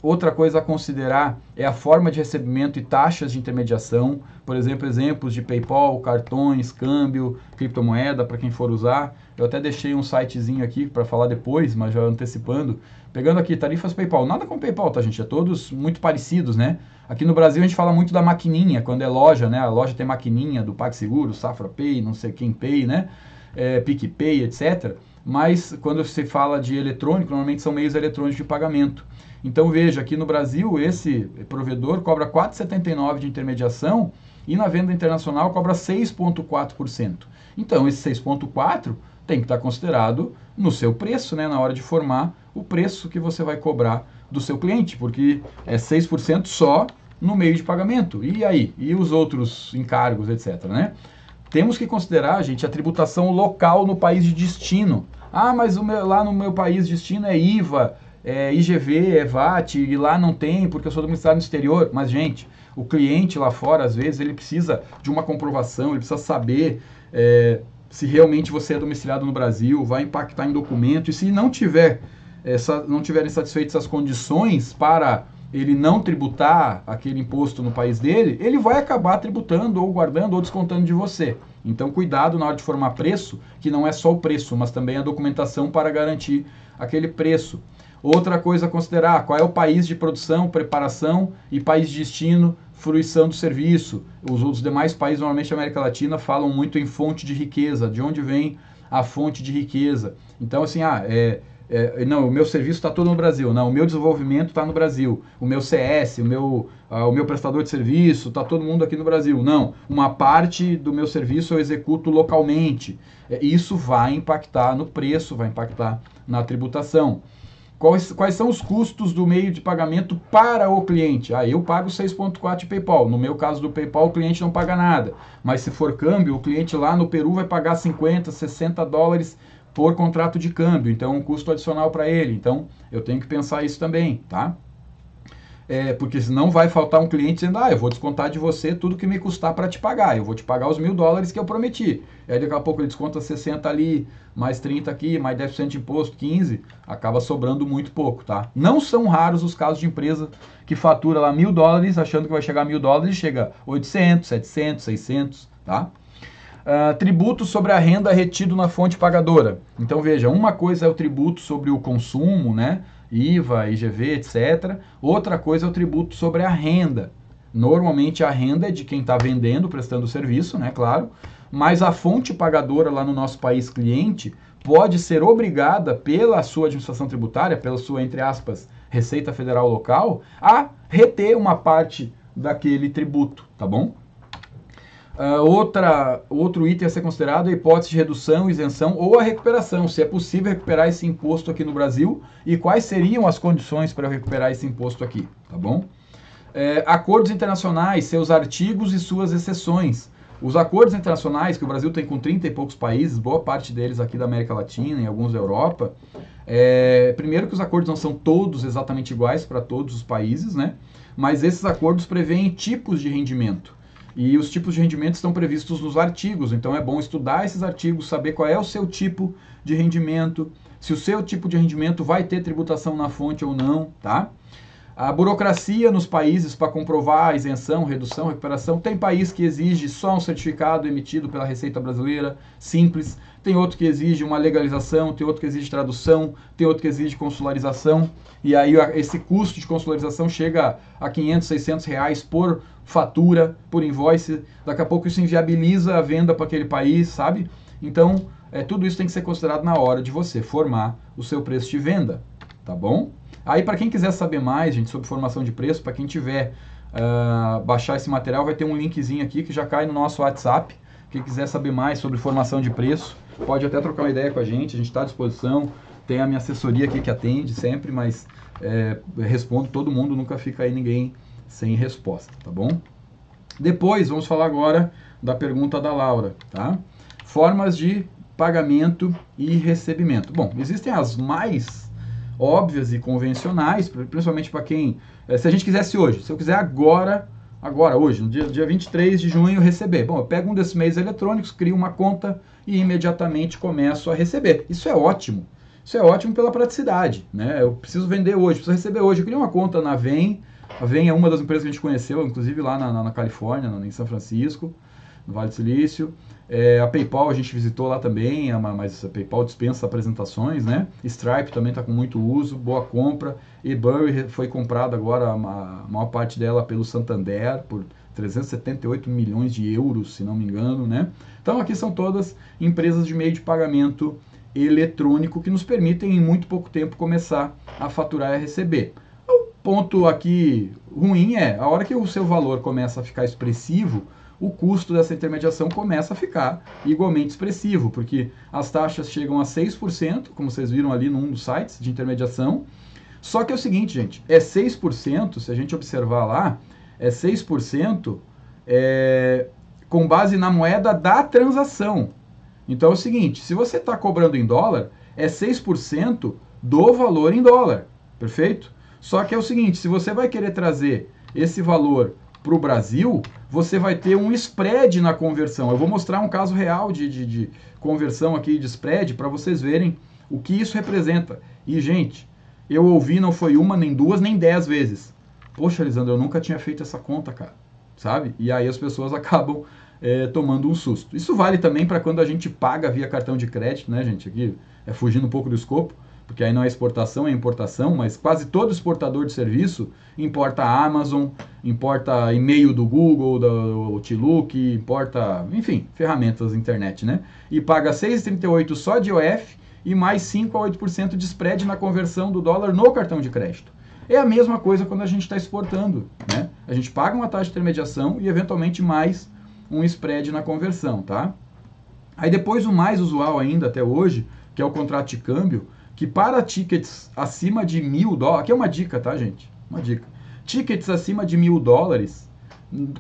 Outra coisa a considerar é a forma de recebimento e taxas de intermediação, por exemplo, exemplos de PayPal, cartões, câmbio, criptomoeda, para quem for usar. Eu até deixei um sitezinho aqui para falar depois, mas já antecipando. Pegando aqui, tarifas PayPal. Nada com PayPal, tá, gente? É todos muito parecidos, né? Aqui no Brasil a gente fala muito da maquininha, quando é loja, né? A loja tem maquininha do PagSeguro, Safra Pay, não sei quem Pay, né? PicPay, etc. Mas quando se fala de eletrônico, normalmente são meios eletrônicos de pagamento. Então veja, aqui no Brasil, esse provedor cobra 4,79% de intermediação e na venda internacional cobra 6,4%. Então esse 6,4% tem que estar considerado no seu preço, né, na hora de formar o preço que você vai cobrar do seu cliente, porque é 6% só no meio de pagamento. E aí? E os outros encargos, etc., né? Temos que considerar, gente, a tributação local no país de destino. Mas lá no meu país de destino é IVA, é IGV, é VAT, e lá não tem porque eu sou domiciliado no exterior. Mas, gente, o cliente lá fora, às vezes, ele precisa de uma comprovação, ele precisa saber se realmente você é domiciliado no Brasil, vai impactar em documento, e se não tiverem satisfeitas as condições para ele não tributar aquele imposto no país dele, ele vai acabar tributando ou guardando ou descontando de você. Então, cuidado na hora de formar preço, que não é só o preço, mas também a documentação para garantir aquele preço. Outra coisa a considerar, qual é o país de produção, preparação e país de destino, fruição do serviço. Os demais países, normalmente da América Latina, falam muito em fonte de riqueza, de onde vem a fonte de riqueza. Então, assim, não, o meu serviço está todo no Brasil, não, o meu desenvolvimento está no Brasil, o meu CS, o meu prestador de serviço, está todo mundo aqui no Brasil. Não, uma parte do meu serviço eu executo localmente. Isso vai impactar no preço, vai impactar na tributação. Quais são os custos do meio de pagamento para o cliente? Eu pago 6,4 de PayPal. No meu caso do PayPal, o cliente não paga nada. Mas se for câmbio, o cliente lá no Peru vai pagar 50, 60 dólares por contrato de câmbio. Então, é um custo adicional para ele. Então, eu tenho que pensar isso também, tá? Porque senão vai faltar um cliente dizendo, eu vou descontar de você tudo que me custar para te pagar. Eu vou te pagar os $1.000 que eu prometi. Aí daqui a pouco ele desconta 60 ali, mais 30 aqui, mais 10% de imposto, 15, acaba sobrando muito pouco, tá? Não são raros os casos de empresa que fatura lá $1.000, achando que vai chegar a $1.000 e chega 800, 700, 600, tá? Tributo sobre a renda retido na fonte pagadora. Então veja, uma coisa é o tributo sobre o consumo, né? IVA, IGV, etc. Outra coisa é o tributo sobre a renda. Normalmente a renda é de quem está vendendo, prestando serviço, né? Claro. Mas a fonte pagadora lá no nosso país cliente pode ser obrigada pela sua administração tributária, pela sua, entre aspas, Receita Federal local, a reter uma parte daquele tributo, tá bom? Outro item a ser considerado é a hipótese de redução, isenção ou a recuperação. Se é possível recuperar esse imposto aqui no Brasil e quais seriam as condições para recuperar esse imposto aqui, tá bom? Acordos internacionais, seus artigos e suas exceções. Os acordos internacionais que o Brasil tem com 30 e poucos países, boa parte deles aqui da América Latina e alguns da Europa, primeiro que os acordos não são todos exatamente iguais para todos os países, né? Mas esses acordos prevêem tipos de rendimento. E os tipos de rendimento estão previstos nos artigos, então é bom estudar esses artigos, saber qual é o seu tipo de rendimento, se o seu tipo de rendimento vai ter tributação na fonte ou não, tá? A burocracia nos países para comprovar a isenção, redução, recuperação. Tem país que exige só um certificado emitido pela Receita Brasileira, simples. Tem outro que exige uma legalização, tem outro que exige tradução, tem outro que exige consularização. E aí esse custo de consularização chega a 500, 600 reais por fatura, por invoice. Daqui a pouco isso inviabiliza a venda para aquele país, sabe? Então, tudo isso tem que ser considerado na hora de você formar o seu preço de venda, tá bom? Aí, para quem quiser saber mais, gente, sobre formação de preço, para quem tiver baixar esse material, vai ter um linkzinho aqui que já cai no nosso WhatsApp. Quem quiser saber mais sobre formação de preço, pode até trocar uma ideia com a gente está à disposição. Tem a minha assessoria aqui que atende sempre, mas respondo todo mundo, nunca fica aí ninguém sem resposta, tá bom? Depois, vamos falar agora da pergunta da Laura, tá? Formas de pagamento e recebimento. Bom, existem as mais óbvias e convencionais, principalmente para quem... se a gente quisesse hoje, se eu quiser agora, hoje, no dia 23 de junho, receber. Bom, eu pego um desses meios eletrônicos, crio uma conta e imediatamente começo a receber. Isso é ótimo. Isso é ótimo pela praticidade, né? Eu preciso vender hoje, preciso receber hoje. Eu crio uma conta na Vem. A Vem é uma das empresas que a gente conheceu, inclusive lá na Califórnia, em São Francisco, no Vale do Silício. A PayPal a gente visitou lá também, mas a PayPal dispensa apresentações, né? Stripe também está com muito uso, boa compra. eBury foi comprada agora, a maior parte dela pelo Santander, por 378 milhões de euros, se não me engano, né? Então aqui são todas empresas de meio de pagamento eletrônico que nos permitem em muito pouco tempo começar a faturar e a receber. O ponto aqui ruim é, a hora que o seu valor começa a ficar expressivo, o custo dessa intermediação começa a ficar igualmente expressivo, porque as taxas chegam a 6%, como vocês viram ali num dos sites de intermediação. Só que é o seguinte, gente, 6%, se a gente observar lá, 6% com base na moeda da transação. Então é o seguinte, se você está cobrando em dólar, 6% do valor em dólar, perfeito? Só que é o seguinte, se você vai querer trazer esse valor para o Brasil, você vai ter um spread na conversão. Eu vou mostrar um caso real de conversão aqui de spread para vocês verem o que isso representa. E, gente, eu ouvi não foi uma, nem duas, nem 10 vezes. Poxa, Lisandro, eu nunca tinha feito essa conta, cara. Sabe? E aí as pessoas acabam tomando um susto. Isso vale também para quando a gente paga via cartão de crédito, né, gente? Aqui fugindo um pouco do escopo, porque aí não é exportação, é importação, mas quase todo exportador de serviço importa a Amazon, importa e-mail do Google, do Outlook, importa, enfim, ferramentas da internet, né? E paga 6,38 só de IOF e mais 5 a 8% de spread na conversão do dólar no cartão de crédito. É a mesma coisa quando a gente está exportando, né? A gente paga uma taxa de intermediação e eventualmente mais um spread na conversão, tá? Aí depois o mais usual ainda até hoje, que é o contrato de câmbio, que para tickets acima de $1.000, aqui é uma dica, tá, gente? Uma dica. Tickets acima de $1.000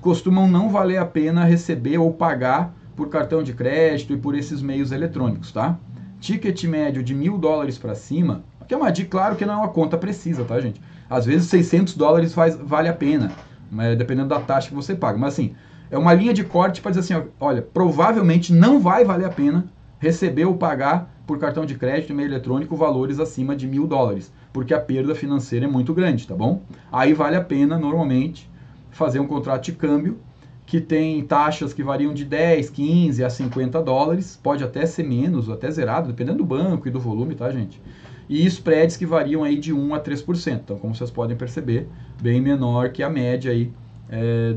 costumam não valer a pena receber ou pagar por cartão de crédito e por esses meios eletrônicos, tá? Ticket médio de $1.000 para cima, aqui é uma dica, claro que não é uma conta precisa, tá, gente? Às vezes $600 vale a pena, dependendo da taxa que você paga. Mas assim, é uma linha de corte para dizer assim, olha, provavelmente não vai valer a pena receber ou pagar por cartão de crédito e meio eletrônico valores acima de $1.000, porque a perda financeira é muito grande, tá bom? Aí vale a pena, normalmente, fazer um contrato de câmbio que tem taxas que variam de 10, 15 a $50, pode até ser menos, até zerado, dependendo do banco e do volume, tá, gente? E spreads que variam aí de 1 a 3%, então, como vocês podem perceber, bem menor que a média aí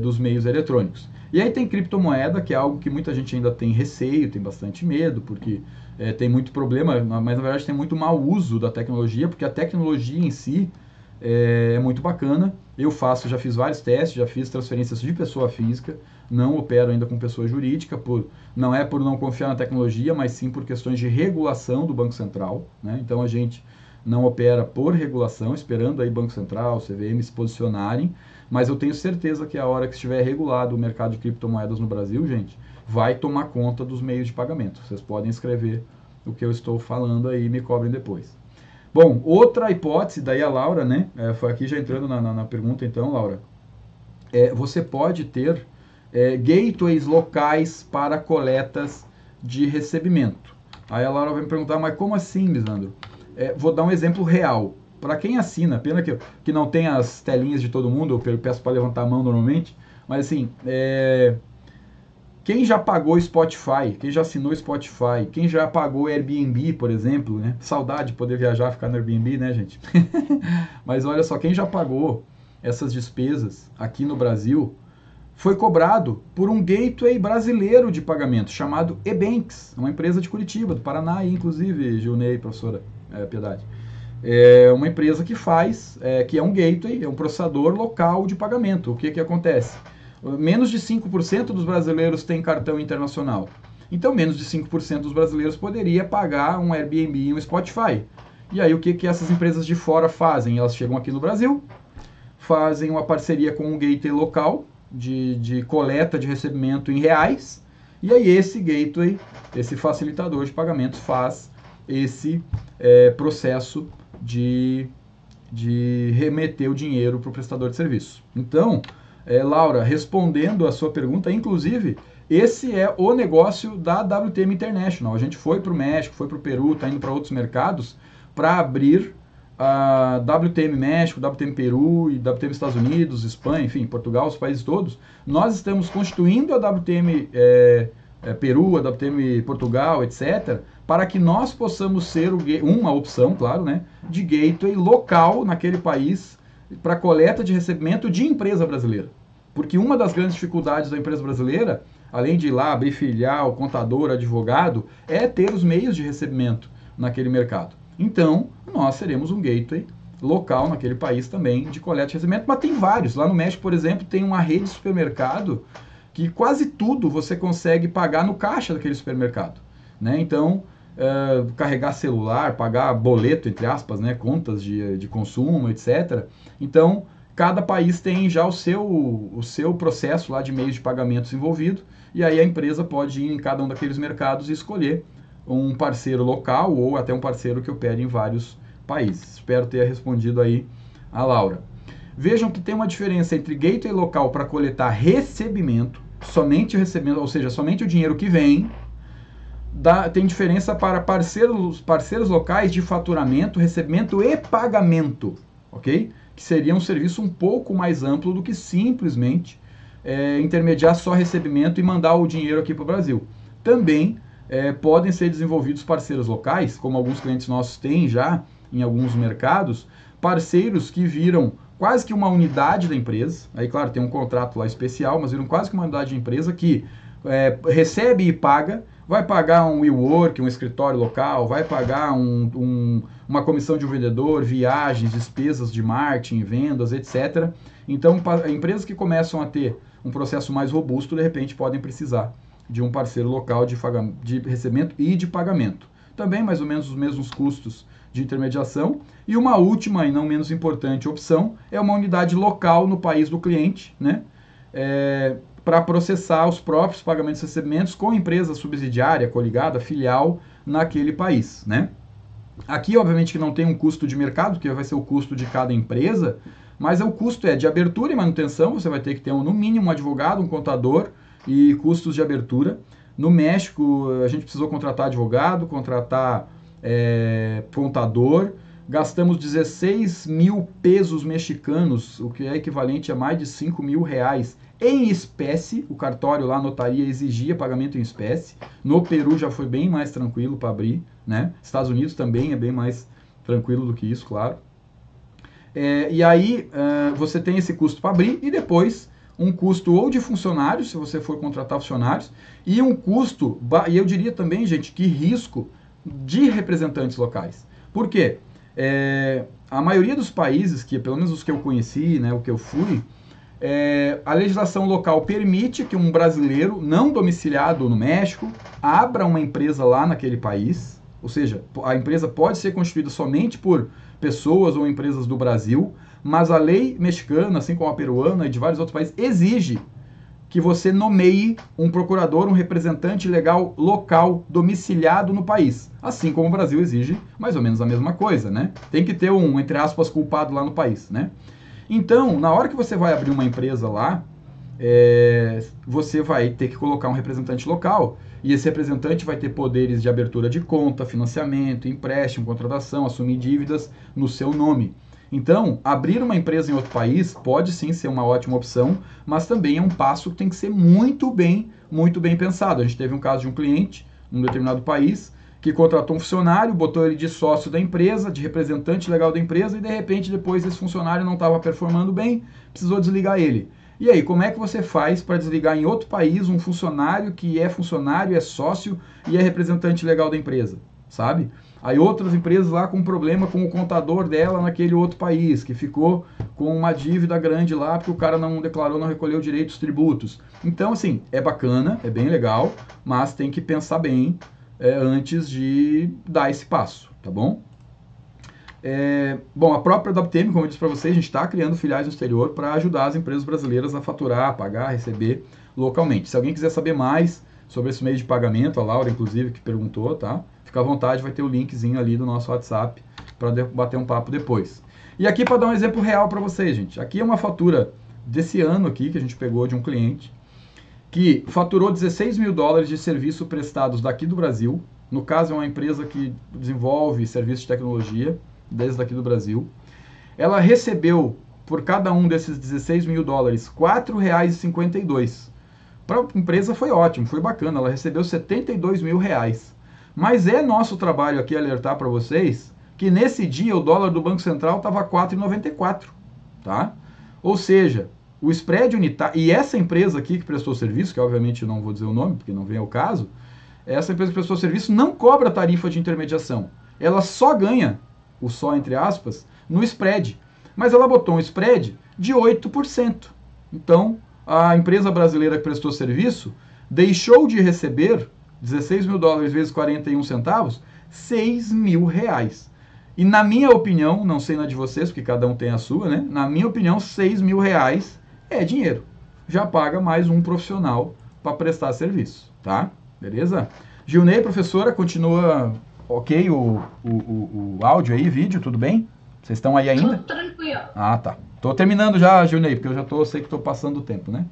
dos meios eletrônicos. E aí tem criptomoeda, que é algo que muita gente ainda tem receio, tem bastante medo, porque tem muito problema, mas na verdade tem muito mau uso da tecnologia, porque a tecnologia em si é muito bacana. Eu já fiz vários testes, já fiz transferências de pessoa física, não opero ainda com pessoa jurídica, não é por não confiar na tecnologia, mas sim por questões de regulação do Banco Central, né? Então a gente não opera por regulação, esperando aí Banco Central, CVM se posicionarem, mas eu tenho certeza que a hora que estiver regulado o mercado de criptomoedas no Brasil, gente, vai tomar conta dos meios de pagamento. Vocês podem escrever o que eu estou falando aí e me cobrem depois. Bom, outra hipótese, daí a Laura, né, foi aqui já entrando na pergunta então, Laura, você pode ter gateways locais para coletas de recebimento. Aí a Laura vai me perguntar, mas como assim, Lisandro? Vou dar um exemplo real. Para quem assina, pena que não tem as telinhas de todo mundo, eu peço para levantar a mão normalmente, mas assim, quem já pagou Spotify, quem já assinou Spotify, quem já pagou Airbnb, por exemplo, né? Saudade de poder viajar, ficar no Airbnb, né, gente? Mas olha só, quem já pagou essas despesas aqui no Brasil foi cobrado por um gateway brasileiro de pagamento chamado eBanks, uma empresa de Curitiba, do Paraná, inclusive, Gilney, professora Piedade. É uma empresa que faz, que é um gateway, é um processador local de pagamento. O que acontece? Menos de 5% dos brasileiros têm cartão internacional. Então, menos de 5% dos brasileiros poderia pagar um Airbnb e um Spotify. E aí, o que essas empresas de fora fazem? Elas chegam aqui no Brasil, fazem uma parceria com um gateway local de coleta de recebimento em reais, e aí esse gateway, esse facilitador de pagamentos faz esse processo de remeter o dinheiro para o prestador de serviço. Então, Laura, respondendo a sua pergunta, inclusive, esse é o negócio da WTM International. A gente foi para o México, foi para o Peru, está indo para outros mercados para abrir a WTM México, WTM Peru e WTM Estados Unidos, Espanha, enfim, Portugal, os países todos. Nós estamos constituindo a WTM Peru, a WTM Portugal, etc., para que nós possamos ser uma opção, claro, né, de gateway local naquele país para coleta de recebimento de empresa brasileira. Porque uma das grandes dificuldades da empresa brasileira, além de ir lá abrir filial, contador, advogado, é ter os meios de recebimento naquele mercado. Então, nós seremos um gateway local naquele país também de coleta de recebimento, mas tem vários. Lá no México, por exemplo, tem uma rede de supermercado que quase tudo você consegue pagar no caixa daquele supermercado, né? Então, carregar celular, pagar boleto, entre aspas, né? Contas de consumo, etc. Então, cada país tem já o seu processo lá de meios de pagamentos envolvido, e aí a empresa pode ir em cada um daqueles mercados e escolher um parceiro local ou até um parceiro que opere em vários países. Espero ter respondido aí a Laura. Vejam que tem uma diferença entre gateway local para coletar recebimento, somente o recebimento, ou seja, somente o dinheiro que vem. Tem diferença para parceiros locais de faturamento, recebimento e pagamento, ok? Que seria um serviço um pouco mais amplo do que simplesmente intermediar só recebimento e mandar o dinheiro aqui para o Brasil. Também podem ser desenvolvidos parceiros locais, como alguns clientes nossos têm já em alguns mercados, parceiros que viram quase que uma unidade da empresa, aí claro, tem um contrato lá especial, mas viram quase que uma unidade de empresa que recebe e paga, vai pagar um WeWork, um escritório local, vai pagar uma comissão de um vendedor, viagens, despesas de marketing, vendas, etc. Então, empresas que começam a ter um processo mais robusto, de repente, podem precisar de um parceiro local de recebimento e de pagamento. Também mais ou menos os mesmos custos de intermediação. E uma última e não menos importante opção é uma unidade local no país do cliente, né? Para processar os próprios pagamentos e recebimentos com empresa subsidiária, coligada, filial naquele país, né? Aqui, obviamente, que não tem um custo de mercado, que vai ser o custo de cada empresa, mas o custo de abertura e manutenção. Você vai ter que ter no mínimo um advogado, um contador e custos de abertura. No México, a gente precisou contratar advogado, contratar contador. Gastamos 16 mil pesos mexicanos, o que é equivalente a mais de 5 mil reais em espécie. O cartório lá, a notaria, exigia pagamento em espécie. No Peru já foi bem mais tranquilo para abrir, né? Estados Unidos também é bem mais tranquilo do que isso, claro. E aí você tem esse custo para abrir e depois um custo ou de funcionários, se você for contratar funcionários, e um custo, e eu diria também, gente, que risco de representantes locais. Por quê? A maioria dos países, pelo menos os que eu conheci, né, o que eu fui, a legislação local permite que um brasileiro não domiciliado no México abra uma empresa lá naquele país, ou seja, a empresa pode ser constituída somente por pessoas ou empresas do Brasil, mas a lei mexicana, assim como a peruana e de vários outros países, exige que você nomeie um procurador, um representante legal local domiciliado no país. Assim como o Brasil exige mais ou menos a mesma coisa, né? Tem que ter um, entre aspas, culpado lá no país, né? Então, na hora que você vai abrir uma empresa lá, você vai ter que colocar um representante local, e esse representante vai ter poderes de abertura de conta, financiamento, empréstimo, contratação, assumir dívidas no seu nome. Então, abrir uma empresa em outro país pode sim ser uma ótima opção, mas também é um passo que tem que ser muito bem pensado. A gente teve um caso de um cliente num determinado país que contratou um funcionário, botou ele de sócio da empresa, de representante legal da empresa, e de repente depois esse funcionário não estava performando bem, precisou desligar ele. E aí, como é que você faz para desligar em outro país um funcionário que é funcionário, é sócio e é representante legal da empresa, sabe? Aí outras empresas lá com problema com o contador dela naquele outro país, que ficou com uma dívida grande lá porque o cara não declarou, não recolheu direitos tributos. Então, assim, é bacana, é bem legal, mas tem que pensar bem antes de dar esse passo, tá bom? Bom, a própria WTM, como eu disse para vocês, a gente está criando filiais no exterior para ajudar as empresas brasileiras a faturar, pagar, receber localmente. Se alguém quiser saber mais sobre esse meio de pagamento, a Laura, inclusive, que perguntou, tá? Fica à vontade, vai ter o linkzinho ali do nosso WhatsApp para bater um papo depois. E aqui para dar um exemplo real para vocês, gente. Aqui é uma fatura desse ano aqui que a gente pegou de um cliente que faturou 16 mil dólares de serviços prestados daqui do Brasil. No caso, é uma empresa que desenvolve serviços de tecnologia desde daqui do Brasil. Ela recebeu por cada um desses 16 mil dólares R$ 4,52. Para a empresa foi ótimo, foi bacana. Ela recebeu 72 mil reais. Mas é nosso trabalho aqui alertar para vocês que nesse dia o dólar do Banco Central estava 4,94, tá? Ou seja, o spread unitário, e essa empresa aqui que prestou serviço, que obviamente eu não vou dizer o nome, porque não vem ao caso, essa empresa que prestou serviço não cobra tarifa de intermediação. Ela só ganha, o só entre aspas, no spread. Mas ela botou um spread de 8%. Então, a empresa brasileira que prestou serviço deixou de receber 16 mil dólares vezes 41 centavos, 6 mil reais. E na minha opinião, não sei na de vocês, porque cada um tem a sua, né? Na minha opinião, 6 mil reais é dinheiro. Já paga mais um profissional para prestar serviço, tá? Beleza? Gilney, professora, continua ok o áudio aí, vídeo, tudo bem? Vocês estão aí ainda? Tudo tranquilo. Ah, tá. Tô terminando já, Gilney, porque eu já sei que estou passando o tempo, né?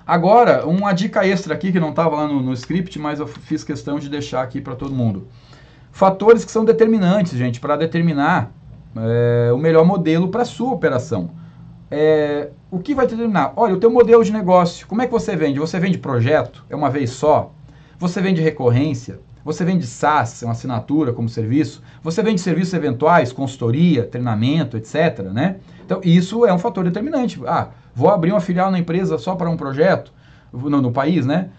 Agora, uma dica extra aqui, que não estava lá no script, mas eu fiz questão de deixar aqui para todo mundo. Fatores que são determinantes, gente, para determinar o melhor modelo para a sua operação. O que vai determinar? Olha, o teu modelo de negócio, como é que você vende? Você vende projeto? É uma vez só? Você vende recorrência? Você vende SaaS, uma assinatura como serviço? Você vende serviços eventuais, consultoria, treinamento, etc., né? Então, isso é um fator determinante. Vou abrir uma filial na empresa só para um projeto? No país, né?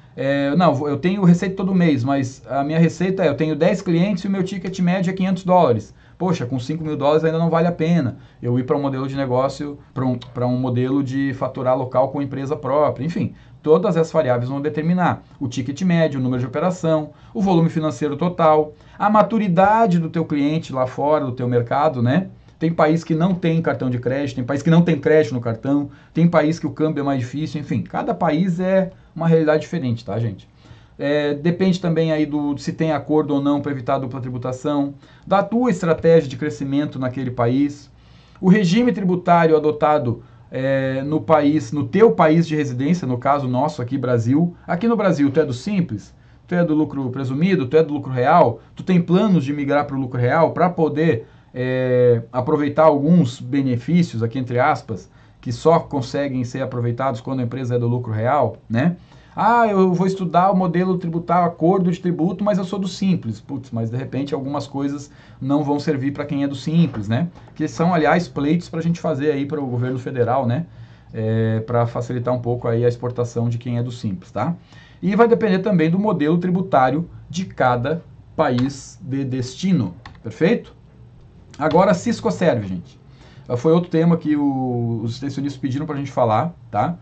Não, eu tenho receita todo mês, mas a minha receita eu tenho 10 clientes e o meu ticket médio é 500 dólares. Poxa, com 5 mil dólares ainda não vale a pena eu ir para um modelo de negócio, para um modelo de faturar local com empresa própria. Enfim, todas essas variáveis vão determinar o ticket médio, o número de operação, o volume financeiro total, a maturidade do teu cliente lá fora, do teu mercado, né? Tem país que não tem cartão de crédito, tem país que não tem crédito no cartão, tem país que o câmbio é mais difícil, enfim, cada país é uma realidade diferente, tá, gente? Depende também aí se tem acordo ou não para evitar a dupla tributação, da tua estratégia de crescimento naquele país, o regime tributário adotado no teu país de residência, no caso nosso aqui, Brasil. Aqui no Brasil, tu é do Simples, tu é do lucro presumido, tu é do lucro real, tu tem planos de migrar para o lucro real para poder aproveitar alguns benefícios, aqui entre aspas, que só conseguem ser aproveitados quando a empresa é do lucro real, né? Eu vou estudar o modelo tributário, acordo de tributo, mas eu sou do Simples. Putz, mas de repente algumas coisas não vão servir para quem é do Simples, né? Que são, aliás, pleitos para a gente fazer aí para o governo federal, né? Para facilitar um pouco aí a exportação de quem é do Simples, tá? E vai depender também do modelo tributário de cada país de destino, perfeito? Agora, Cisco serve, gente. Foi outro tema que os extensionistas pediram para a gente falar, tá?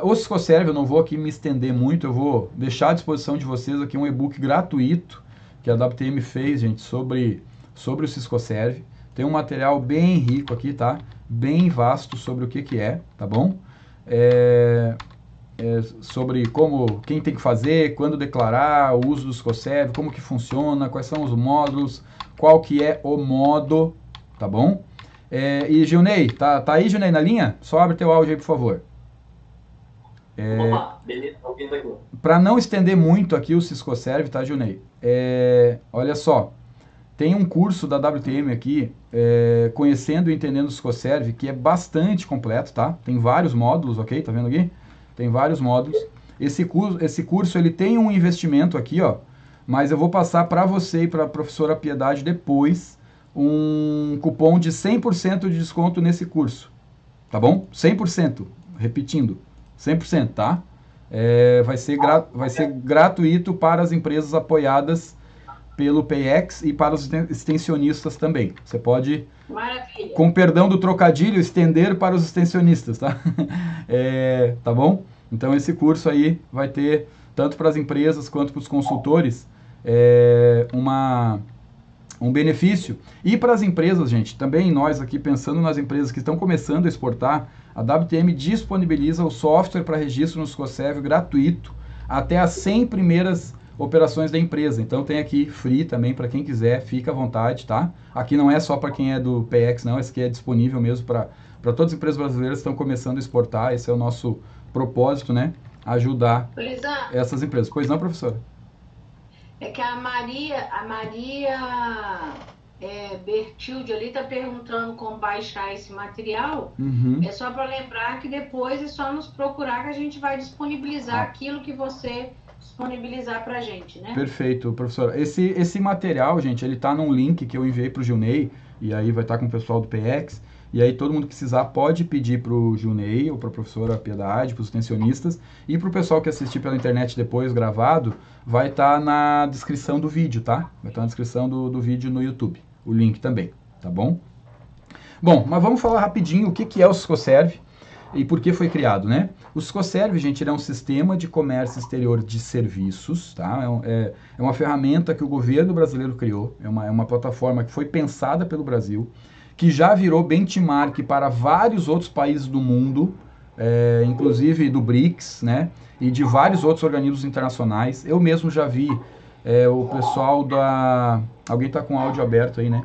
O Ciscoserve, eu não vou aqui me estender muito, eu vou deixar à disposição de vocês aqui um e-book gratuito que a WTM fez, gente, sobre o Ciscoserve. Tem um material bem rico aqui, tá? Bem vasto sobre o que é, tá bom? Sobre quem tem que fazer, quando declarar, o uso do Ciscoserve, como que funciona, quais são os módulos, qual que é o modo, tá bom? E Gilney, tá aí, Gilney, na linha? Só abre teu áudio aí, por favor. Opa, beleza, tô ouvindo aqui. Para não estender muito aqui o Ciscoserve, tá, Gilney? Olha só, tem um curso da WTM aqui, Conhecendo e Entendendo o Ciscoserve, que é bastante completo, tá? Tem vários módulos, ok? Tá vendo aqui? Tem vários módulos. Esse curso ele tem um investimento aqui, ó, mas eu vou passar para você e para a professora Piedade depois um cupom de 100% de desconto nesse curso, tá bom? 100%, repetindo, 100%, tá? Vai ser gratuito para as empresas apoiadas pelo PayEx e para os extensionistas também. Você pode, Maravilha. com perdão do trocadilho, estender para os extensionistas, tá? Tá bom? Então esse curso aí vai ter, tanto para as empresas quanto para os consultores, um benefício. E para as empresas, gente, também nós aqui pensando nas empresas que estão começando a exportar, a WTM disponibiliza o software para registro no Ciscoserve gratuito até as 100 primeiras operações da empresa. Então tem aqui free também para quem quiser, fica à vontade, tá? Aqui não é só para quem é do PX, não, esse aqui é disponível mesmo para todas as empresas brasileiras que estão começando a exportar. Esse é o nosso propósito, né? Ajudar essas empresas. Pois não, professora? É que a Maria Bertilde ali está perguntando como baixar esse material. Uhum. É só para lembrar que depois é só nos procurar que a gente vai disponibilizar aquilo que você disponibilizar para a gente, né? Perfeito, professora. Esse material, gente, ele tá num link que eu enviei para o Gilney, e aí vai estar com o pessoal do PX, e aí todo mundo que precisar pode pedir para o Gilney ou para a professora Piedade, para os extensionistas, e para o pessoal que assistir pela internet depois gravado, vai estar na descrição do vídeo, tá? Vai estar na descrição do vídeo no YouTube, o link também, tá bom? Bom, mas vamos falar rapidinho o que é o Ciscoserve e por que foi criado, né? O Ciscoserve, gente, ele é um sistema de comércio exterior de serviços, tá? É uma ferramenta que o governo brasileiro criou, é uma plataforma que foi pensada pelo Brasil, que já virou benchmark para vários outros países do mundo, inclusive do BRICS, né? E de vários outros organismos internacionais. Eu mesmo já vi o pessoal da... Alguém está com o áudio aberto aí, né?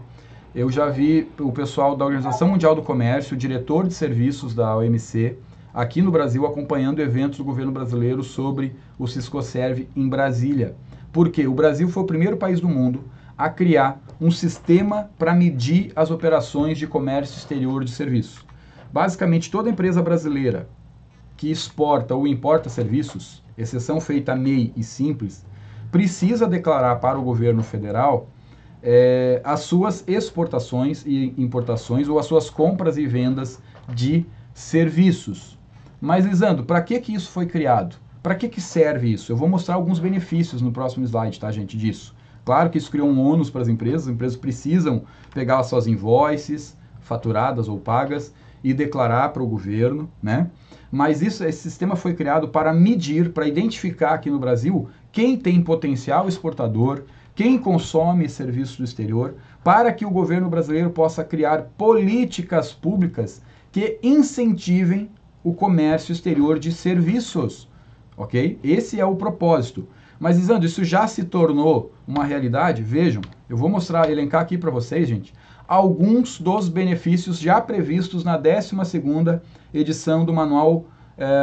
Eu já vi o pessoal da Organização Mundial do Comércio, o diretor de serviços da OMC, aqui no Brasil, acompanhando eventos do governo brasileiro sobre o Ciscoserve em Brasília. Porque o Brasil foi o primeiro país do mundo a criar um sistema para medir as operações de comércio exterior de serviços. Basicamente, toda empresa brasileira que exporta ou importa serviços, exceção feita a MEI e Simples, precisa declarar para o governo federal as suas exportações e importações ou as suas compras e vendas de serviços. Mas, Lisandro, para que isso foi criado? Para que serve isso? Eu vou mostrar alguns benefícios no próximo slide, tá, gente, disso. Claro que isso criou um ônus para as empresas precisam pegar as suas invoices, faturadas ou pagas, e declarar para o governo, né? Mas esse sistema foi criado para medir, para identificar aqui no Brasil quem tem potencial exportador, quem consome serviços do exterior, para que o governo brasileiro possa criar políticas públicas que incentivem o comércio exterior de serviços, ok? Esse é o propósito. Mas, Lisandro, isso já se tornou uma realidade? Vejam, eu vou elencar aqui para vocês, gente, alguns dos benefícios já previstos na 12ª edição do manual,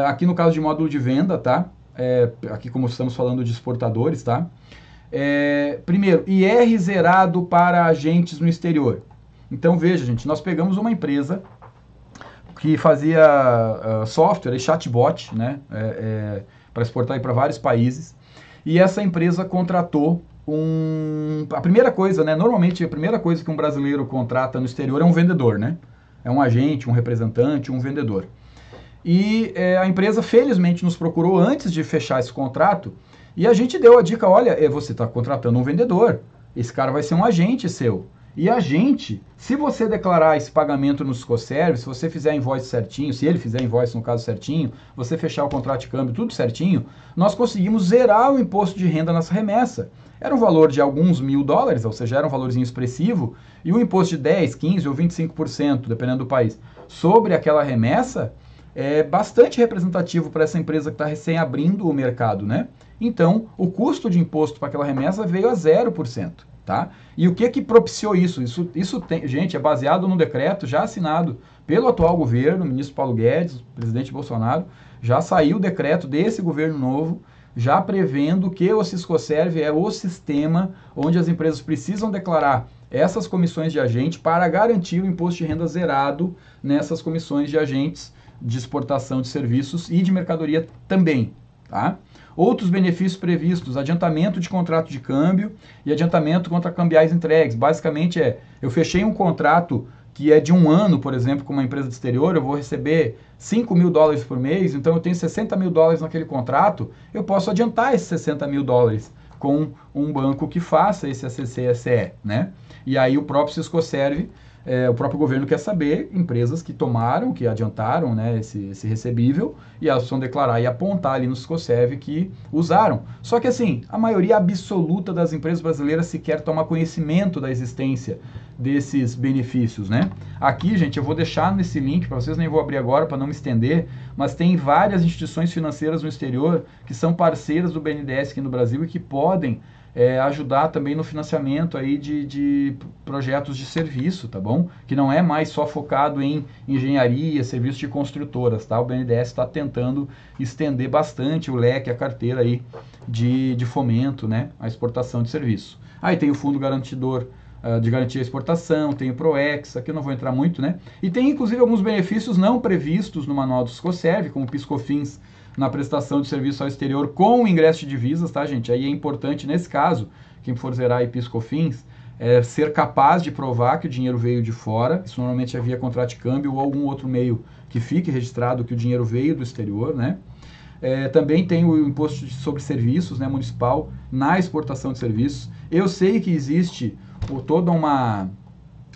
aqui no caso de módulo de venda, tá? Aqui como estamos falando de exportadores, tá? Primeiro, IR zerado para agentes no exterior. Então, veja, gente, nós pegamos uma empresa que fazia software e chatbot, né, para exportar para vários países, e essa empresa contratou a primeira coisa, né, normalmente a primeira coisa que um brasileiro contrata no exterior é um vendedor, né, é um agente, um representante, um vendedor. E a empresa, felizmente, nos procurou antes de fechar esse contrato, e a gente deu a dica, olha, você está contratando um vendedor, esse cara vai ser um agente seu. E a gente, se você declarar esse pagamento no Siscoserv, se você fizer a invoice certinho, se ele fizer a invoice no caso certinho, você fechar o contrato de câmbio tudo certinho, nós conseguimos zerar o imposto de renda nessa remessa. Era um valor de alguns $1.000, ou seja, era um valorzinho expressivo, e um imposto de 10, 15 ou 25%, dependendo do país, sobre aquela remessa, é bastante representativo para essa empresa que está recém abrindo o mercado, né? Então, o custo de imposto para aquela remessa veio a 0%. Tá? E o que propiciou isso? Isso tem, gente, é baseado num decreto já assinado pelo atual governo, o ministro Paulo Guedes, presidente Bolsonaro, já saiu o decreto desse governo novo, já prevendo que o Siscoserv é o sistema onde as empresas precisam declarar essas comissões de agente para garantir o imposto de renda zerado nessas comissões de agentes de exportação de serviços e de mercadoria também, tá? Outros benefícios previstos, adiantamento de contrato de câmbio e adiantamento contra cambiais entregues. Basicamente eu fechei um contrato que é de 1 ano, por exemplo, com uma empresa de exterior, eu vou receber $5.000 por mês, então eu tenho $60.000 naquele contrato, eu posso adiantar esses $60.000 com um banco que faça esse ACC-SE, né? E aí o próprio Siscoserv, o próprio governo quer saber empresas que tomaram, que adiantaram, né, esse recebível, e elas precisam declarar e apontar ali no Siscoserv que usaram. Só que assim, a maioria absoluta das empresas brasileiras sequer toma conhecimento da existência desses benefícios, né? Aqui, gente, eu vou deixar nesse link para vocês, nem vou abrir agora para não me estender, mas tem várias instituições financeiras no exterior que são parceiras do BNDES aqui no Brasil e que podem ajudar também no financiamento aí de projetos de serviço, tá bom? Que não é mais só focado em engenharia, serviços de construtoras, tá? O BNDES está tentando estender bastante o leque, a carteira aí de fomento, né? A exportação de serviço. Aí tem o Fundo Garantidor de Garantia à Exportação, tem o PROEX, aqui eu não vou entrar muito, né? E tem inclusive alguns benefícios não previstos no manual do Siscoserv, como PIS/COFINS na prestação de serviço ao exterior com o ingresso de divisas, tá, gente? Aí é importante, nesse caso, quem for zerar PIS/COFINS, ser capaz de provar que o dinheiro veio de fora, isso normalmente é via contrato de câmbio ou algum outro meio que fique registrado que o dinheiro veio do exterior, né? Também tem o imposto sobre serviços, né, municipal na exportação de serviços. Eu sei que existe toda uma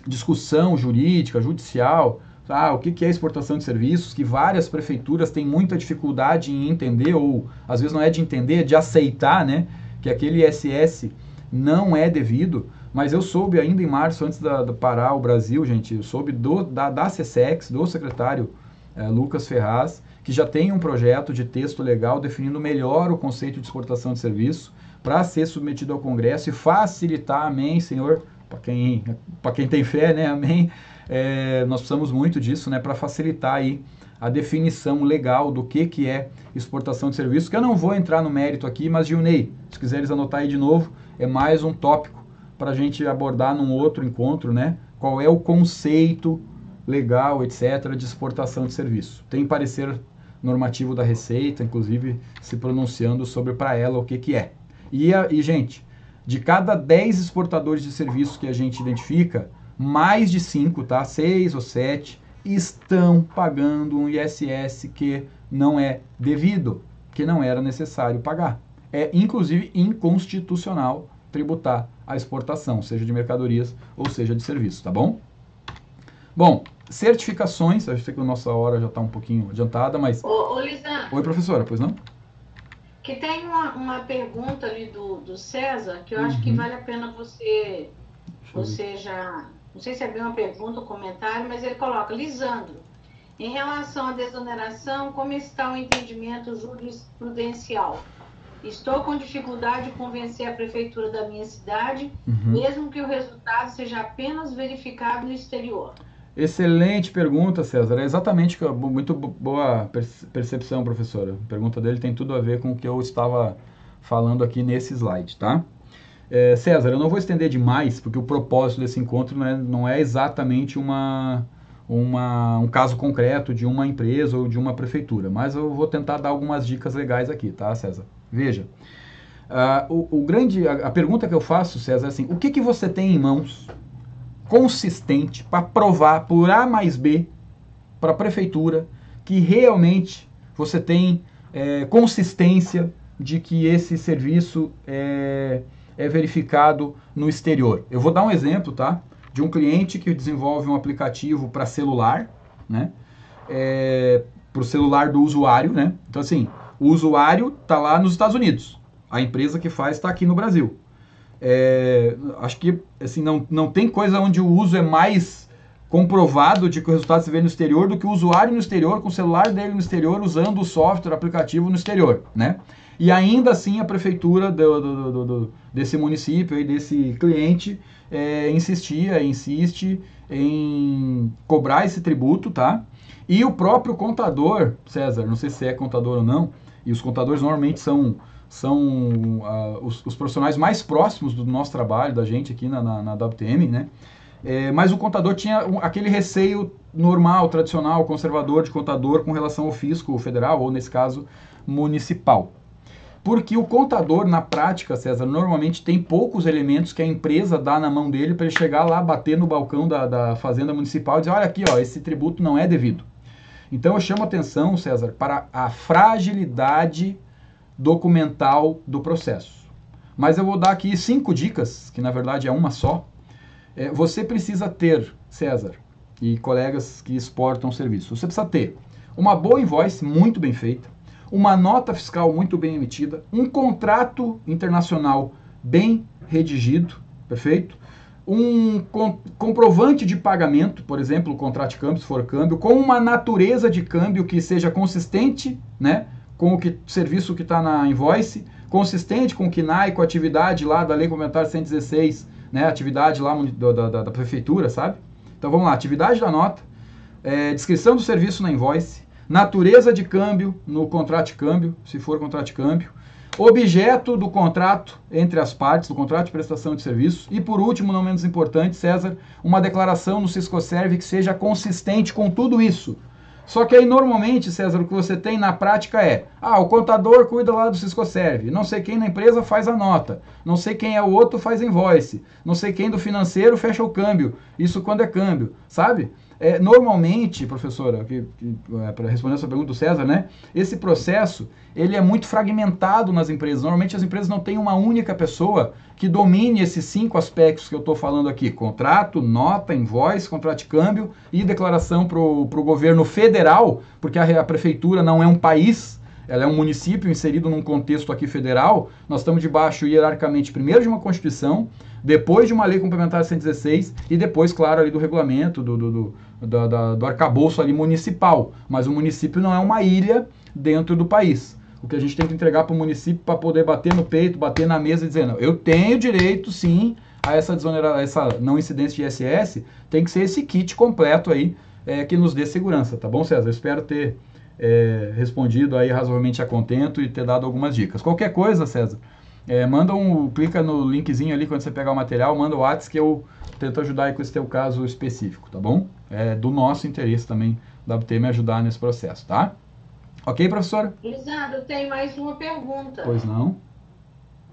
discussão jurídica, judicial, o que é exportação de serviços, que várias prefeituras têm muita dificuldade em entender, ou às vezes não é de entender, é de aceitar, né, que aquele ISS não é devido, mas eu soube ainda em março, antes de parar o Brasil, gente, eu soube da SESEX, do secretário Lucas Ferraz, que já tem um projeto de texto legal definindo melhor o conceito de exportação de serviço para ser submetido ao Congresso e facilitar, amém, Senhor, para quem tem fé, né, amém, nós precisamos muito disso, né, para facilitar aí a definição legal do que é exportação de serviços, que eu não vou entrar no mérito aqui, mas Gilney, se quiseres anotar aí de novo, é mais um tópico para a gente abordar num outro encontro, né, qual é o conceito legal, etc., de exportação de serviço. Tem parecer normativo da Receita, inclusive se pronunciando sobre para ela o que é. E, gente, de cada 10 exportadores de serviços que a gente identifica, mais de 5, tá? 6 ou 7, estão pagando um ISS que não é devido, que não era necessário pagar. É, inclusive, inconstitucional tributar a exportação, seja de mercadorias ou seja de serviços, tá bom? Bom, certificações, acho que a nossa hora já está um pouquinho adiantada, mas... Ô, Lisandro. Oi, professora, pois não? Que tem uma pergunta ali do César, que eu acho que vale a pena você já... Não sei se é bem uma pergunta ou comentário, mas ele coloca: Lisandro, em relação à desoneração, como está o entendimento jurisprudencial? Estou com dificuldade de convencer a prefeitura da minha cidade, mesmo que o resultado seja apenas verificado no exterior. Excelente pergunta, César. É exatamente, muito boa percepção, professora. A pergunta dele tem tudo a ver com o que eu estava falando aqui nesse slide, tá? César, eu não vou estender demais, porque o propósito desse encontro não é exatamente um caso concreto de uma empresa ou de uma prefeitura, mas eu vou tentar dar algumas dicas legais aqui, tá, César? Veja, a pergunta que eu faço, César, é assim: o que você tem em mãos consistente para provar por A mais B para a prefeitura que realmente você tem consistência de que esse serviço é verificado no exterior? Eu vou dar um exemplo, tá? de um cliente que desenvolve um aplicativo para celular, né? Para o celular do usuário, né? Então, assim, o usuário está lá nos Estados Unidos. A empresa que faz está aqui no Brasil. Acho que assim, não tem coisa onde o uso é mais comprovado de que o resultado se vê no exterior do que o usuário no exterior, com o celular dele no exterior, usando o software, o aplicativo no exterior, né? E ainda assim a prefeitura desse município e desse cliente insiste em cobrar esse tributo, tá? E o próprio contador, César, não sei se é contador ou não, e os contadores normalmente são os profissionais mais próximos do nosso trabalho, da gente aqui na WTM, né? Mas o contador tinha aquele receio normal, tradicional, conservador de contador com relação ao fisco federal, ou nesse caso, municipal. Porque o contador, na prática, César, normalmente tem poucos elementos que a empresa dá na mão dele para ele chegar lá, bater no balcão da fazenda municipal e dizer, olha aqui, ó, esse tributo não é devido. Então eu chamo atenção, César, para a fragilidade documental do processo. Mas eu vou dar aqui 5 dicas, que na verdade é uma só. Você precisa ter, César, e colegas que exportam serviço, você precisa ter uma boa invoice muito bem feita, uma nota fiscal muito bem emitida, um contrato internacional bem redigido, perfeito? Um comprovante de pagamento, por exemplo, o contrato de câmbio, se for câmbio, com uma natureza de câmbio que seja consistente, né, com o serviço que está na invoice, consistente com o KNAI, com a atividade lá da Lei Complementar 116, né, atividade lá da prefeitura, sabe? Então vamos lá, atividade da nota, descrição do serviço na invoice, natureza de câmbio no contrato de câmbio, se for contrato de câmbio, objeto do contrato entre as partes, do contrato de prestação de serviço, e por último, não menos importante, César, uma declaração no Siscoserv que seja consistente com tudo isso. Só que aí, normalmente, César, o que você tem na prática o contador cuida lá do Siscoserv, não sei quem na empresa faz a nota, não sei quem é o outro faz a invoice, não sei quem do financeiro fecha o câmbio, isso quando é câmbio, sabe? Normalmente, professora, para responder a sua pergunta do César, né? Esse processo, ele é muito fragmentado nas empresas. Normalmente as empresas não têm uma única pessoa que domine esses 5 aspectos que eu estou falando aqui. Contrato, nota, invoice, contrato de câmbio e declaração para o governo federal, porque a prefeitura não é um país, ela é um município inserido num contexto aqui federal. Nós estamos debaixo, hierarquicamente, primeiro de uma Constituição, depois de uma Lei Complementar 116 e depois, claro, ali do regulamento, do arcabouço ali municipal. Mas o município não é uma ilha dentro do país. O que a gente tem que entregar para o município para poder bater no peito, bater na mesa e dizer, não, eu tenho direito, sim, a essa não incidência de ISS, tem que ser esse kit completo aí que nos dê segurança, tá bom, César? Eu espero ter respondido aí razoavelmente a contento e ter dado algumas dicas. Qualquer coisa, César, clica no linkzinho ali quando você pegar o material, manda o WhatsApp que eu tento ajudar aí com esse teu caso específico, tá bom? É do nosso interesse também da WTM ajudar nesse processo, tá? Ok, professora? Lisandro, eu tenho mais uma pergunta. Pois não?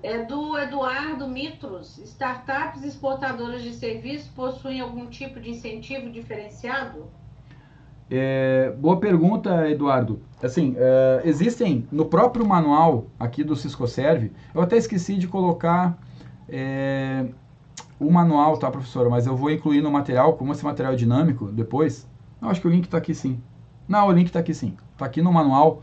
É do Eduardo Mitros. Startups exportadoras de serviços possuem algum tipo de incentivo diferenciado? Boa pergunta, Eduardo. Assim, existem no próprio manual aqui do Siscoserv, eu até esqueci de colocar o manual, tá, professora? Mas eu vou incluir no material, como esse material é dinâmico, depois. Não, acho que o link está aqui sim. Não, o link está aqui sim. Está aqui no manual.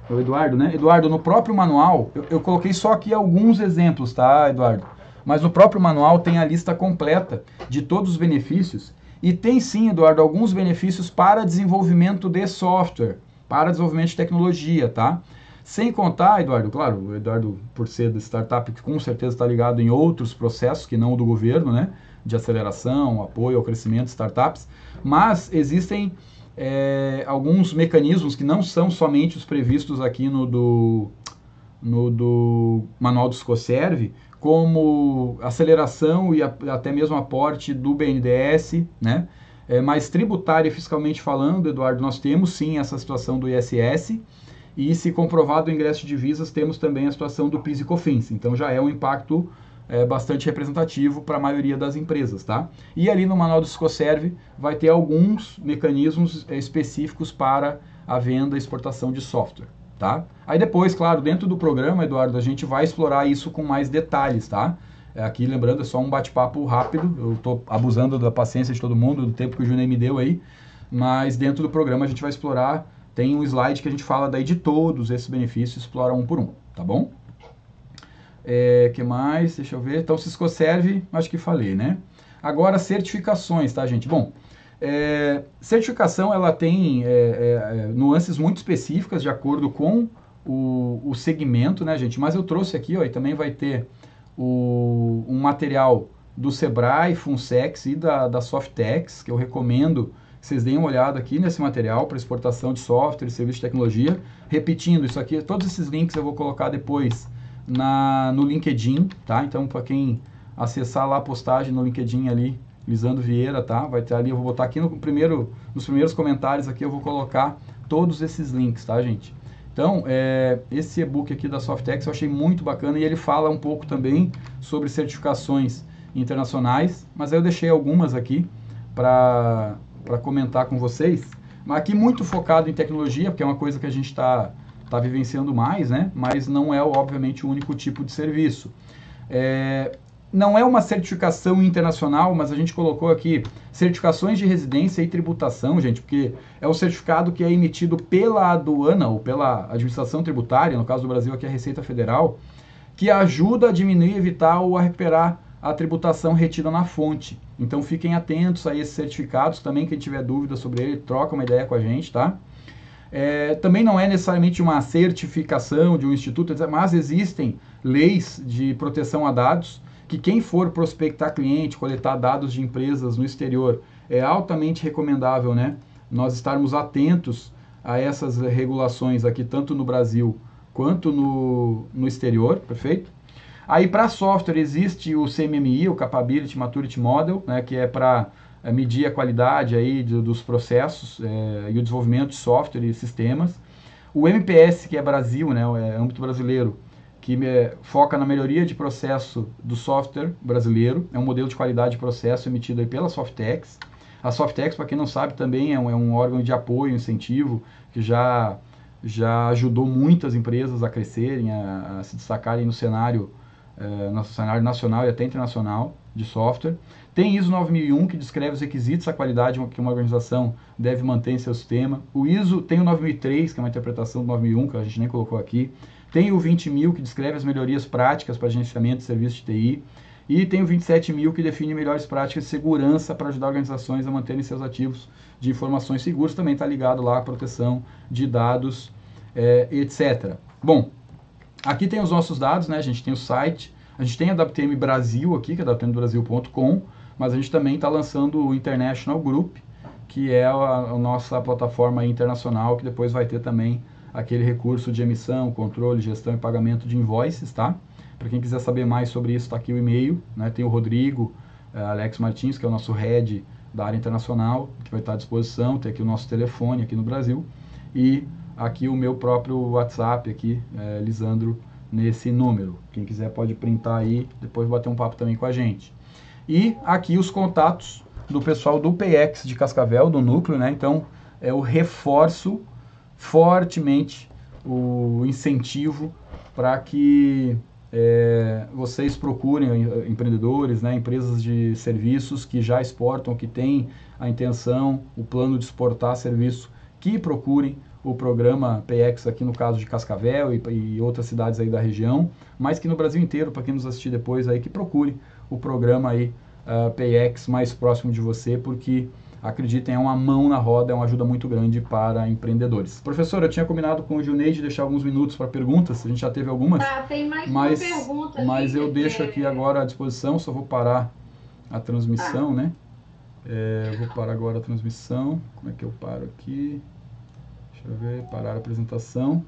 O Eduardo, né? Eduardo, no próprio manual, eu coloquei só aqui alguns exemplos, tá, Eduardo? Mas no próprio manual tem a lista completa de todos os benefícios. E tem sim, Eduardo, alguns benefícios para desenvolvimento de software, para desenvolvimento de tecnologia, tá? Sem contar, Eduardo, claro, o Eduardo, por ser da startup, que com certeza está ligado em outros processos que não o do governo, né? De aceleração, apoio ao crescimento de startups, mas existem alguns mecanismos que não são somente os previstos aqui no do manual do Siscoserv, como aceleração e até mesmo aporte do BNDES, né? Mas tributária e fiscalmente falando, Eduardo, nós temos sim essa situação do ISS, e se comprovado o ingresso de divisas, temos também a situação do PIS e COFINS. Então já é um impacto bastante representativo para a maioria das empresas, tá? E ali no manual do Siscoserv vai ter alguns mecanismos específicos para a venda e exportação de software, tá? Aí depois, claro, dentro do programa, Eduardo, a gente vai explorar isso com mais detalhes, tá? Aqui, lembrando, é só um bate-papo rápido. Eu estou abusando da paciência de todo mundo, do tempo que o Junei me deu aí. Mas dentro do programa a gente vai explorar, tem um slide que a gente fala daí de todos esses benefícios, explora um por um, tá bom? Que mais? Deixa eu ver. Então, Cisco Serve, acho que falei, né? Agora, certificações, tá, gente? Bom, certificação, ela tem nuances muito específicas de acordo com o segmento, né, gente? Mas eu trouxe aqui, ó, e também vai ter um material do Sebrae, Funsex e da Softex, que eu recomendo que vocês deem uma olhada aqui nesse material para exportação de software e serviço de tecnologia. Repetindo, isso aqui, todos esses links eu vou colocar depois no LinkedIn, tá? Então, para quem acessar lá a postagem no LinkedIn ali, Lisandro Vieira, tá? Vai ter ali, eu vou botar aqui nos primeiros comentários aqui, eu vou colocar todos esses links, tá, gente? Então, esse e-book aqui da Softex eu achei muito bacana e ele fala um pouco também sobre certificações internacionais, mas aí eu deixei algumas aqui para comentar com vocês, mas aqui muito focado em tecnologia, porque é uma coisa que a gente está vivenciando mais, né? Mas não é, obviamente, o único tipo de serviço. Não é uma certificação internacional, mas a gente colocou aqui certificações de residência e tributação, gente, porque é o certificado que é emitido pela aduana ou pela administração tributária, no caso do Brasil aqui é a Receita Federal, que ajuda a diminuir, evitar ou a recuperar a tributação retida na fonte. Então fiquem atentos a esses certificados, também quem tiver dúvida sobre ele, troca uma ideia com a gente, tá? Também não é necessariamente uma certificação de um instituto, mas existem leis de proteção a dados, que quem for prospectar cliente, coletar dados de empresas no exterior, é altamente recomendável, né? Nós estarmos atentos a essas regulações aqui, tanto no Brasil quanto no exterior, perfeito? Aí para software existe o CMMI, o Capability Maturity Model, né, que é para medir a qualidade aí dos processos e o desenvolvimento de software e sistemas. O MPS, que é Brasil, né, é âmbito brasileiro, que foca na melhoria de processo do software brasileiro. É um modelo de qualidade de processo emitido aí pela Softex. A Softex, para quem não sabe, também é um órgão de apoio, incentivo, que já ajudou muitas empresas a crescerem, a se destacarem no cenário nacional e até internacional de software. Tem ISO 9001, que descreve os requisitos, a qualidade que uma organização deve manter em seu sistema. O ISO tem o 9003, que é uma interpretação do 9001, que a gente nem colocou aqui. Tem o 20.000, que descreve as melhorias práticas para gerenciamento de serviços de TI. E tem o 27.000, que define melhores práticas de segurança para ajudar organizações a manterem seus ativos de informações seguros. Também está ligado lá à proteção de dados, etc. Bom, aqui tem os nossos dados, né? A gente tem o site, a gente tem a WTM Brasil aqui, que é wtmbrasil.com, mas a gente também está lançando o International Group, que é a nossa plataforma internacional, que depois vai ter também aquele recurso de emissão, controle, gestão e pagamento de invoices, tá? Para quem quiser saber mais sobre isso, está aqui o e-mail, né? Tem o Rodrigo Alex Martins, que é o nosso head da área internacional, que vai estar à disposição. Tem aqui o nosso telefone aqui no Brasil e aqui o meu próprio WhatsApp aqui, Lisandro, nesse número. Quem quiser pode printar aí, depois bater um papo também com a gente. E aqui os contatos do pessoal do PX de Cascavel, do núcleo, né? Então, eu reforço fortemente o incentivo para que vocês procurem empreendedores, né, empresas de serviços que já exportam, que têm a intenção, o plano de exportar serviço, que procurem o programa PX aqui no caso de Cascavel e outras cidades aí da região, mas que no Brasil inteiro, para quem nos assistir depois aí, que procure o programa aí PX mais próximo de você, porque acreditem, é uma mão na roda, é uma ajuda muito grande para empreendedores. Professor, eu tinha combinado com o Gilney de deixar alguns minutos para perguntas, a gente já teve algumas. Tem mais uma pergunta. Mas eu deixo aqui agora à disposição, só vou parar a transmissão, né? Eu vou parar agora a transmissão. Como é que eu paro aqui? Deixa eu ver, parar a apresentação.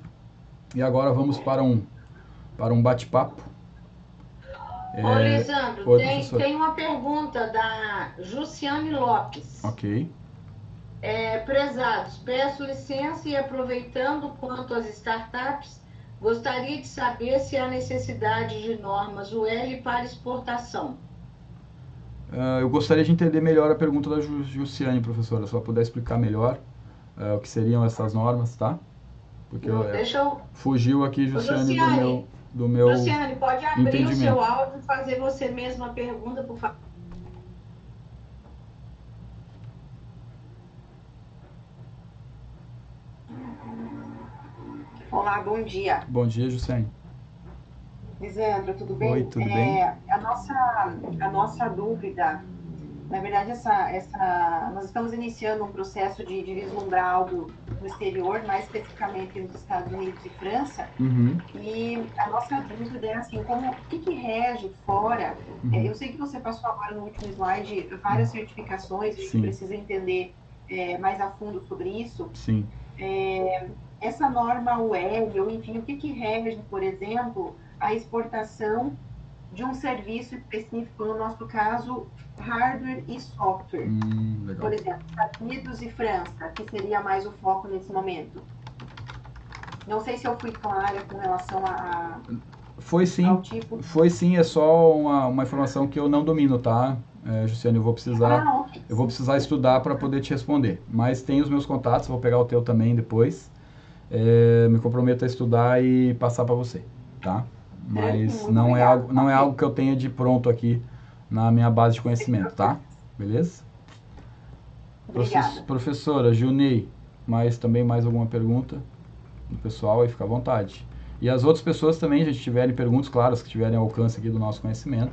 E agora vamos para um bate-papo. Ô, Lisandro, tem uma pergunta da Jussiane Lopes. Ok. Prezados, peço licença e aproveitando quanto às startups, gostaria de saber se há necessidade de normas UL para exportação. Eu gostaria de entender melhor a pergunta da Jussiane, professora, se ela puder explicar melhor o que seriam essas normas, tá? Porque fugiu aqui, Jussiane, do meu... do meu Luciane, pode abrir entendimento. o seu áudio e fazer você mesma a pergunta, por favor. Olá, bom dia. Bom dia, Jussiane. Lisandro, tudo bem? Oi, tudo bem? A nossa dúvida, na verdade, nós estamos iniciando um processo de vislumbrar algo no exterior, mais especificamente nos Estados Unidos e França, e a nossa dúvida é assim, o que rege fora? Eu sei que você passou agora no último slide várias certificações, a gente precisa entender mais a fundo sobre isso. Sim. Essa norma UEL, enfim, o que rege, por exemplo, a exportação de um serviço específico, no nosso caso, hardware e software. Por exemplo, Estados Unidos e França, que seria mais o foco nesse momento. Não sei se eu fui clara com relação Foi sim, ao tipo. Foi sim, é só uma informação que eu não domino, tá, Jussiane? Eu vou precisar estudar para poder te responder. Mas tem os meus contatos, vou pegar o teu também depois. Me comprometo a estudar e passar para você, tá? Mas não é algo que eu tenha de pronto aqui na minha base de conhecimento, tá? Beleza? Professora Gilney, também mais alguma pergunta do pessoal aí, fica à vontade. E as outras pessoas também, se tiverem perguntas, claro, que tiverem alcance aqui do nosso conhecimento,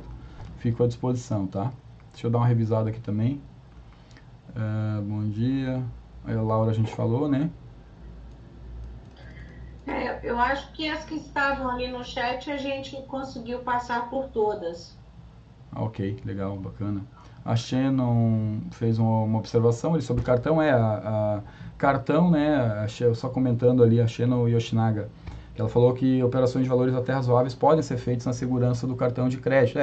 fico à disposição, tá? Deixa eu dar uma revisada aqui também. Bom dia. Aí a Laura a gente falou, né? Eu acho que as que estavam ali no chat a gente conseguiu passar por todas. Ok, legal, bacana. A Shannon fez uma observação ali sobre cartão. Cartão, né? Só comentando ali, a Shannon Yoshinaga, que ela falou que operações de valores até razoáveis podem ser feitas na segurança do cartão de crédito.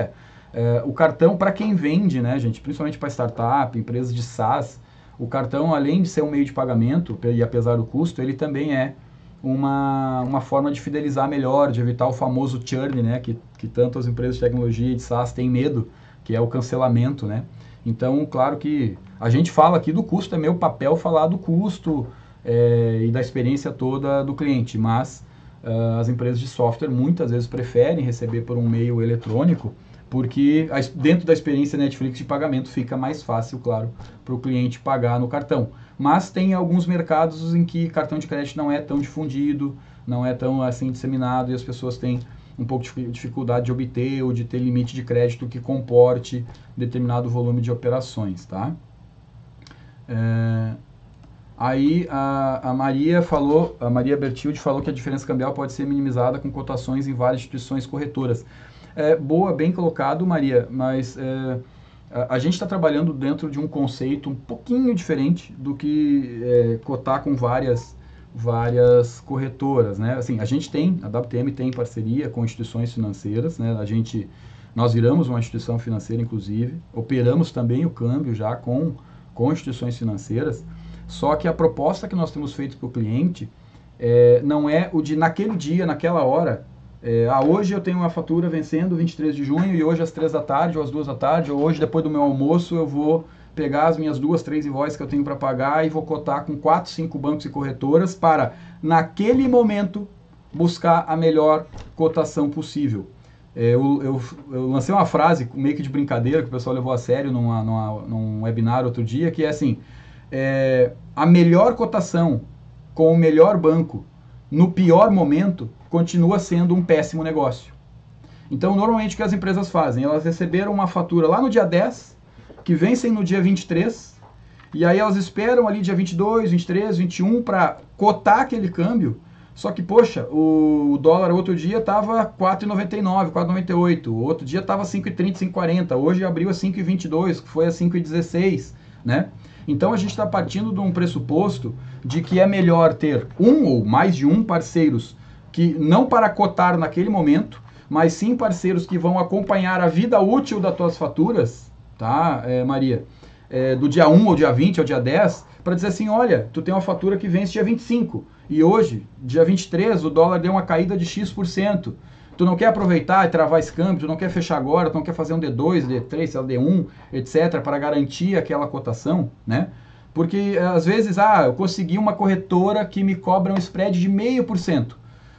O cartão, para quem vende, né, gente, principalmente para startup, empresas de SaaS, o cartão, além de ser um meio de pagamento, e apesar do custo, ele também é uma forma de fidelizar melhor, de evitar o famoso churn, né, que tanto as empresas de tecnologia e de SaaS têm medo, que é o cancelamento, né. Então, claro que a gente fala aqui do custo, é meu papel falar do custo e da experiência toda do cliente, mas as empresas de software muitas vezes preferem receber por um meio eletrônico, porque dentro da experiência Netflix de pagamento fica mais fácil, claro, para o cliente pagar no cartão. Mas tem alguns mercados em que cartão de crédito não é tão difundido, não é tão assim disseminado, e as pessoas têm um pouco de dificuldade de obter ou de ter limite de crédito que comporte determinado volume de operações, tá? Aí a Maria Bertilde falou que a diferença cambial pode ser minimizada com cotações em várias instituições corretoras. Boa, bem colocado, Maria, mas a gente está trabalhando dentro de um conceito um pouquinho diferente do que cotar com várias corretoras, né? Assim, a WTM tem parceria com instituições financeiras, né? Nós viramos uma instituição financeira, inclusive, operamos também o câmbio já com instituições financeiras, só que a proposta que nós temos feito para o cliente não é o de naquele dia, naquela hora, hoje eu tenho uma fatura vencendo 23 de junho e hoje às 3 da tarde ou às 2 da tarde, ou hoje depois do meu almoço eu vou pegar as minhas 2, 3 invoices que eu tenho para pagar e vou cotar com 4, 5 bancos e corretoras para, naquele momento, buscar a melhor cotação possível. Eu lancei uma frase meio que de brincadeira, que o pessoal levou a sério num webinar outro dia, que é assim, a melhor cotação com o melhor banco no pior momento continua sendo um péssimo negócio. Então, normalmente o que as empresas fazem? Elas receberam uma fatura lá no dia 10, que vencem no dia 23, e aí elas esperam ali dia 22, 23, 21 para cotar aquele câmbio. Só que, poxa, o dólar outro dia estava 4,99, 4,98, outro dia estava 5,30, 5,40, hoje abriu a 5,22, que foi a 5,16, né? Então a gente está partindo de um pressuposto de que é melhor ter um ou mais de um parceiros que não para cotar naquele momento, mas sim parceiros que vão acompanhar a vida útil das tuas faturas, tá, Maria? Do dia 1 ao dia 20 ao dia 10, para dizer assim, olha, tu tem uma fatura que vence dia 25, e hoje, dia 23, o dólar deu uma caída de X%. Tu não quer aproveitar e travar esse câmbio, tu não quer fechar agora, tu não quer fazer um D2, D3, D1, etc., para garantir aquela cotação, né? Porque, às vezes, eu consegui uma corretora que me cobra um spread de 0,5%.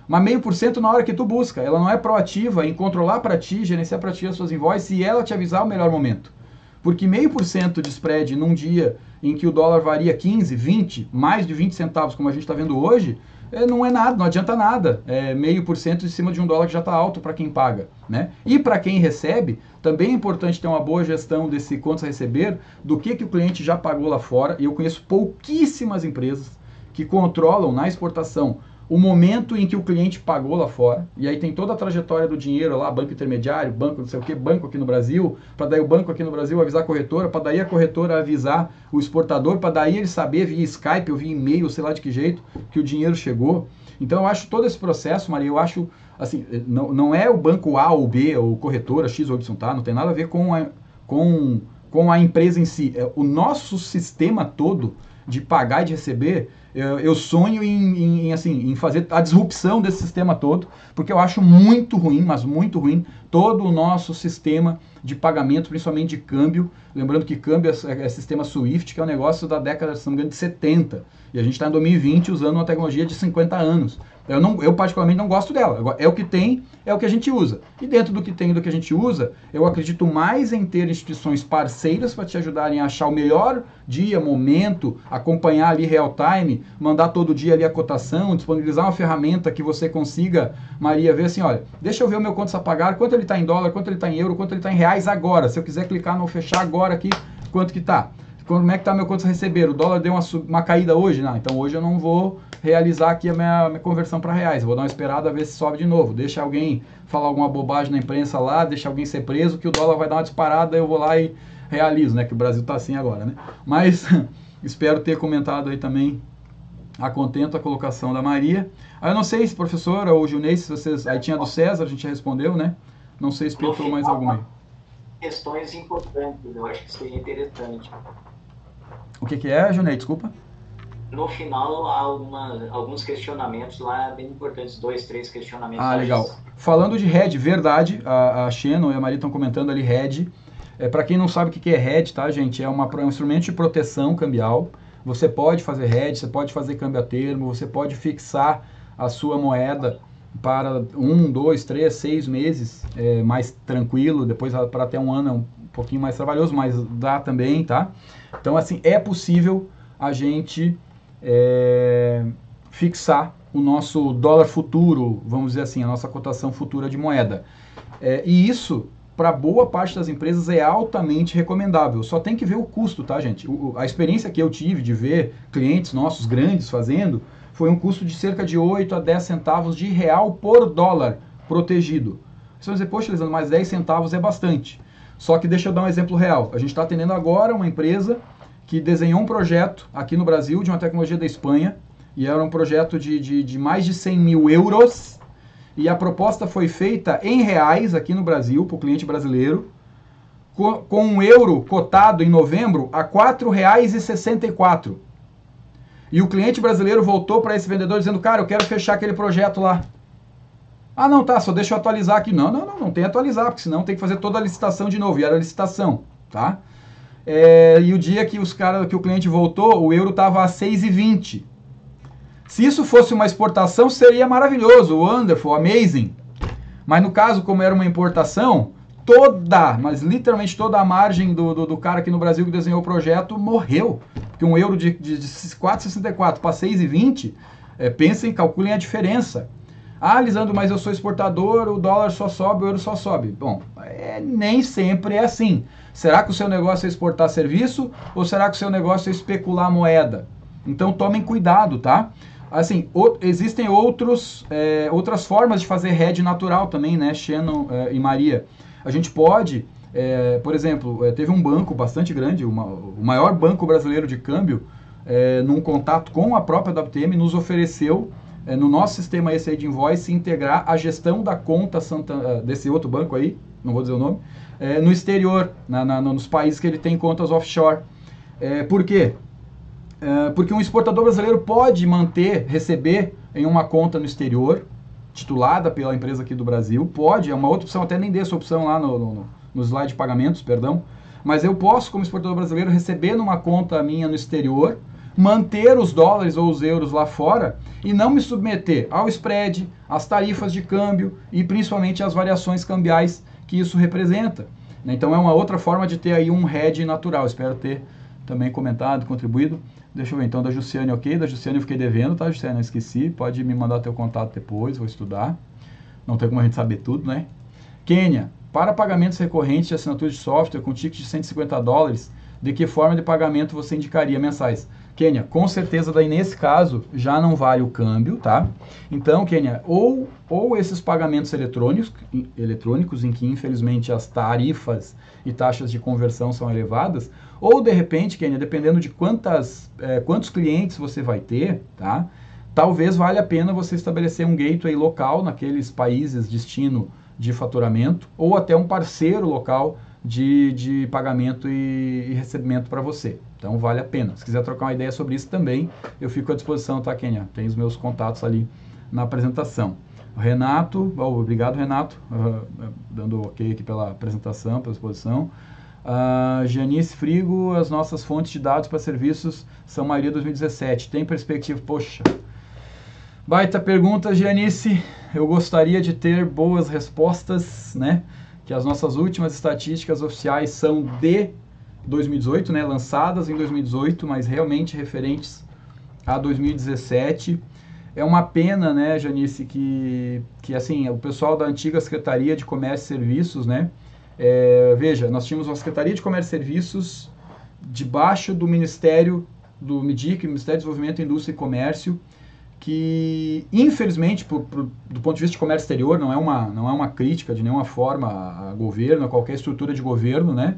Mas 0,5% na hora que tu busca. Ela não é proativa em controlar para ti, gerenciar para ti as suas invoices e ela te avisar o melhor momento. Porque 0,5% de spread num dia em que o dólar varia 15, 20, mais de 20 centavos, como a gente está vendo hoje, não é nada, não adianta nada. É 0,5% em cima de um dólar que já está alto para quem paga, né? E para quem recebe, também é importante ter uma boa gestão desse quanto a receber, do que o cliente já pagou lá fora. E eu conheço pouquíssimas empresas que controlam na exportação o momento em que o cliente pagou lá fora, e aí tem toda a trajetória do dinheiro lá, banco intermediário, banco não sei o que, banco aqui no Brasil, para daí o banco aqui no Brasil avisar a corretora, para daí a corretora avisar o exportador, para daí ele saber via Skype ou via e-mail, sei lá de que jeito, que o dinheiro chegou. Então eu acho todo esse processo, Maria, eu acho, assim, não é o banco A ou B, ou corretora X ou Y, tá? Não tem nada a ver com a empresa em si. O nosso sistema todo de pagar e de receber, eu sonho em fazer a disrupção desse sistema todo, porque eu acho muito ruim, mas muito ruim, todo o nosso sistema de pagamento, principalmente de câmbio. Lembrando que câmbio é sistema SWIFT, que é um negócio da década, se não me engano, de 70. E a gente está em 2020 usando uma tecnologia de 50 anos. Eu particularmente não gosto dela. Agora, é o que tem, é o que a gente usa. E dentro do que tem e do que a gente usa, eu acredito mais em ter instituições parceiras para te ajudarem a achar o melhor dia, momento, acompanhar ali real time, mandar todo dia ali a cotação, disponibilizar uma ferramenta que você consiga, Maria, ver assim, olha, deixa eu ver o meu contas a pagar, quanto ele está em dólar, quanto ele está em euro, quanto ele está em reais agora. Se eu quiser clicar no fechar agora aqui, quanto que está? Como é que está meu contas a receber? O dólar deu uma caída hoje? Não, então hoje eu não vou realizar aqui a minha conversão para reais. Eu vou dar uma esperada a ver se sobe de novo. Deixa alguém falar alguma bobagem na imprensa lá, deixa alguém ser preso, que o dólar vai dar uma disparada, eu vou lá e realizo, né? Que o Brasil está assim agora, né? Mas espero ter comentado aí também a contento a colocação da Maria. Aí eu não sei se professora ou Junei, se vocês... Aí tinha do César, a gente já respondeu, né? Não sei se pintou mais alguma aí. Questões importantes, eu acho que seria interessante. O que é, Junei? Desculpa. No final, há alguns questionamentos lá bem importantes, 2, 3 questionamentos. Ah, legal. Falando de hedge, verdade, a Shannon e a Maria estão comentando ali hedge. Para quem não sabe o que é hedge, tá, gente? É um instrumento de proteção cambial. Você pode fazer hedge, você pode fazer câmbio a termo, você pode fixar a sua moeda para 1, 2, 3, 6 meses mais tranquilo, depois para até um ano é um pouquinho mais trabalhoso, mas dá também, tá? Então, assim, é possível a gente fixar o nosso dólar futuro, vamos dizer assim, a nossa cotação futura de moeda. E isso, para boa parte das empresas, é altamente recomendável. Só tem que ver o custo, tá, gente? A experiência que eu tive de ver clientes nossos grandes fazendo foi um custo de cerca de 8 a 10 centavos de real por dólar protegido. Você vai dizer, poxa, Lisandro, mas 10 centavos é bastante. Só que deixa eu dar um exemplo real. A gente está atendendo agora uma empresa que desenhou um projeto aqui no Brasil de uma tecnologia da Espanha, e era um projeto de mais de 100 mil euros, e a proposta foi feita em reais aqui no Brasil, para o cliente brasileiro, com um euro cotado em novembro a R$ 4,64. E o cliente brasileiro voltou para esse vendedor dizendo, cara, eu quero fechar aquele projeto lá. Ah, não, tá, só deixa eu atualizar aqui. Não tem que atualizar, porque senão tem que fazer toda a licitação de novo. E era a licitação, tá? E o dia que o cliente voltou, o euro estava a 6,20. Se isso fosse uma exportação, seria maravilhoso, wonderful, amazing. Mas no caso, como era uma importação, mas literalmente toda a margem do cara aqui no Brasil que desenhou o projeto morreu. Porque um euro de 4,64 para 6,20, pensem, calculem a diferença. Ah, Lisandro, mas eu sou exportador, o dólar só sobe, o euro só sobe. Bom, nem sempre é assim. Será que o seu negócio é exportar serviço ou será que o seu negócio é especular moeda? Então tomem cuidado, tá? Assim, existem outras formas de fazer hedge natural também, né, Shannon e Maria. A gente pode, por exemplo, teve um banco bastante grande, o maior banco brasileiro de câmbio, num contato com a própria WTM, nos ofereceu, no nosso sistema esse aí de invoice, integrar a gestão da conta desse outro banco aí, não vou dizer o nome, no exterior, nos países que ele tem contas offshore. Por quê? Porque um exportador brasileiro pode receber em uma conta no exterior, titulada pela empresa aqui do Brasil, é uma outra opção, até nem dei essa opção lá no slide de pagamentos, perdão, mas eu posso, como exportador brasileiro, receber numa conta minha no exterior, manter os dólares ou os euros lá fora e não me submeter ao spread, às tarifas de câmbio e principalmente às variações cambiais que isso representa. Então é uma outra forma de ter aí um hedge natural. Espero ter também comentado, contribuído. Deixa eu ver então, da Jussiane, ok? Da Jussiane eu fiquei devendo, tá, Jussiane? Não esqueci. Pode me mandar teu contato depois, vou estudar. Não tem como a gente saber tudo, né? Quênia, para pagamentos recorrentes de assinatura de software com ticket de $150, de que forma de pagamento você indicaria mensais? Quênia, com certeza daí nesse caso já não vale o câmbio, tá? Então, Quênia, ou esses pagamentos eletrônicos em que infelizmente as tarifas e taxas de conversão são elevadas, ou de repente, Quênia, dependendo de quantos clientes você vai ter, tá? Talvez valha a pena você estabelecer um gateway local naqueles países destino de faturamento, ou até um parceiro local de pagamento e recebimento para você. Então vale a pena. Se quiser trocar uma ideia sobre isso também, eu fico à disposição, tá, Quênia? Tem os meus contatos ali na apresentação. O Renato, obrigado, Renato, dando ok aqui pela apresentação, pela exposição. Janice Frigo, as nossas fontes de dados para serviços são maioria 2017. Tem perspectiva? Poxa, baita pergunta, Janice. Eu gostaria de ter boas respostas, né? Que as nossas últimas estatísticas oficiais são de 2018, né? Lançadas em 2018, mas realmente referentes a 2017. É uma pena, né, Janice, que assim, o pessoal da antiga Secretaria de Comércio e Serviços, né? Veja, nós tínhamos uma Secretaria de Comércio e Serviços debaixo do Ministério do MIDIC, Ministério de Desenvolvimento, Indústria e Comércio, que infelizmente, do ponto de vista de comércio exterior, não é uma crítica de nenhuma forma a governo, a qualquer estrutura de governo, né?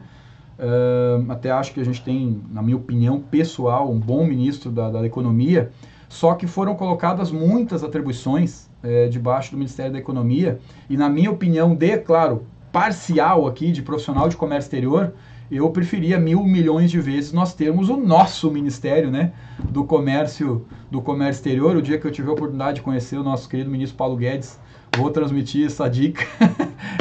Até acho que a gente tem, na minha opinião pessoal, um bom ministro da Economia, só que foram colocadas muitas atribuições debaixo do Ministério da Economia, e na minha opinião, claro, parcial aqui, de profissional de comércio exterior, eu preferia 1.000 milhões de vezes nós termos o nosso Ministério, né, do Comércio Exterior. O dia que eu tiver a oportunidade de conhecer o nosso querido ministro Paulo Guedes, vou transmitir essa dica,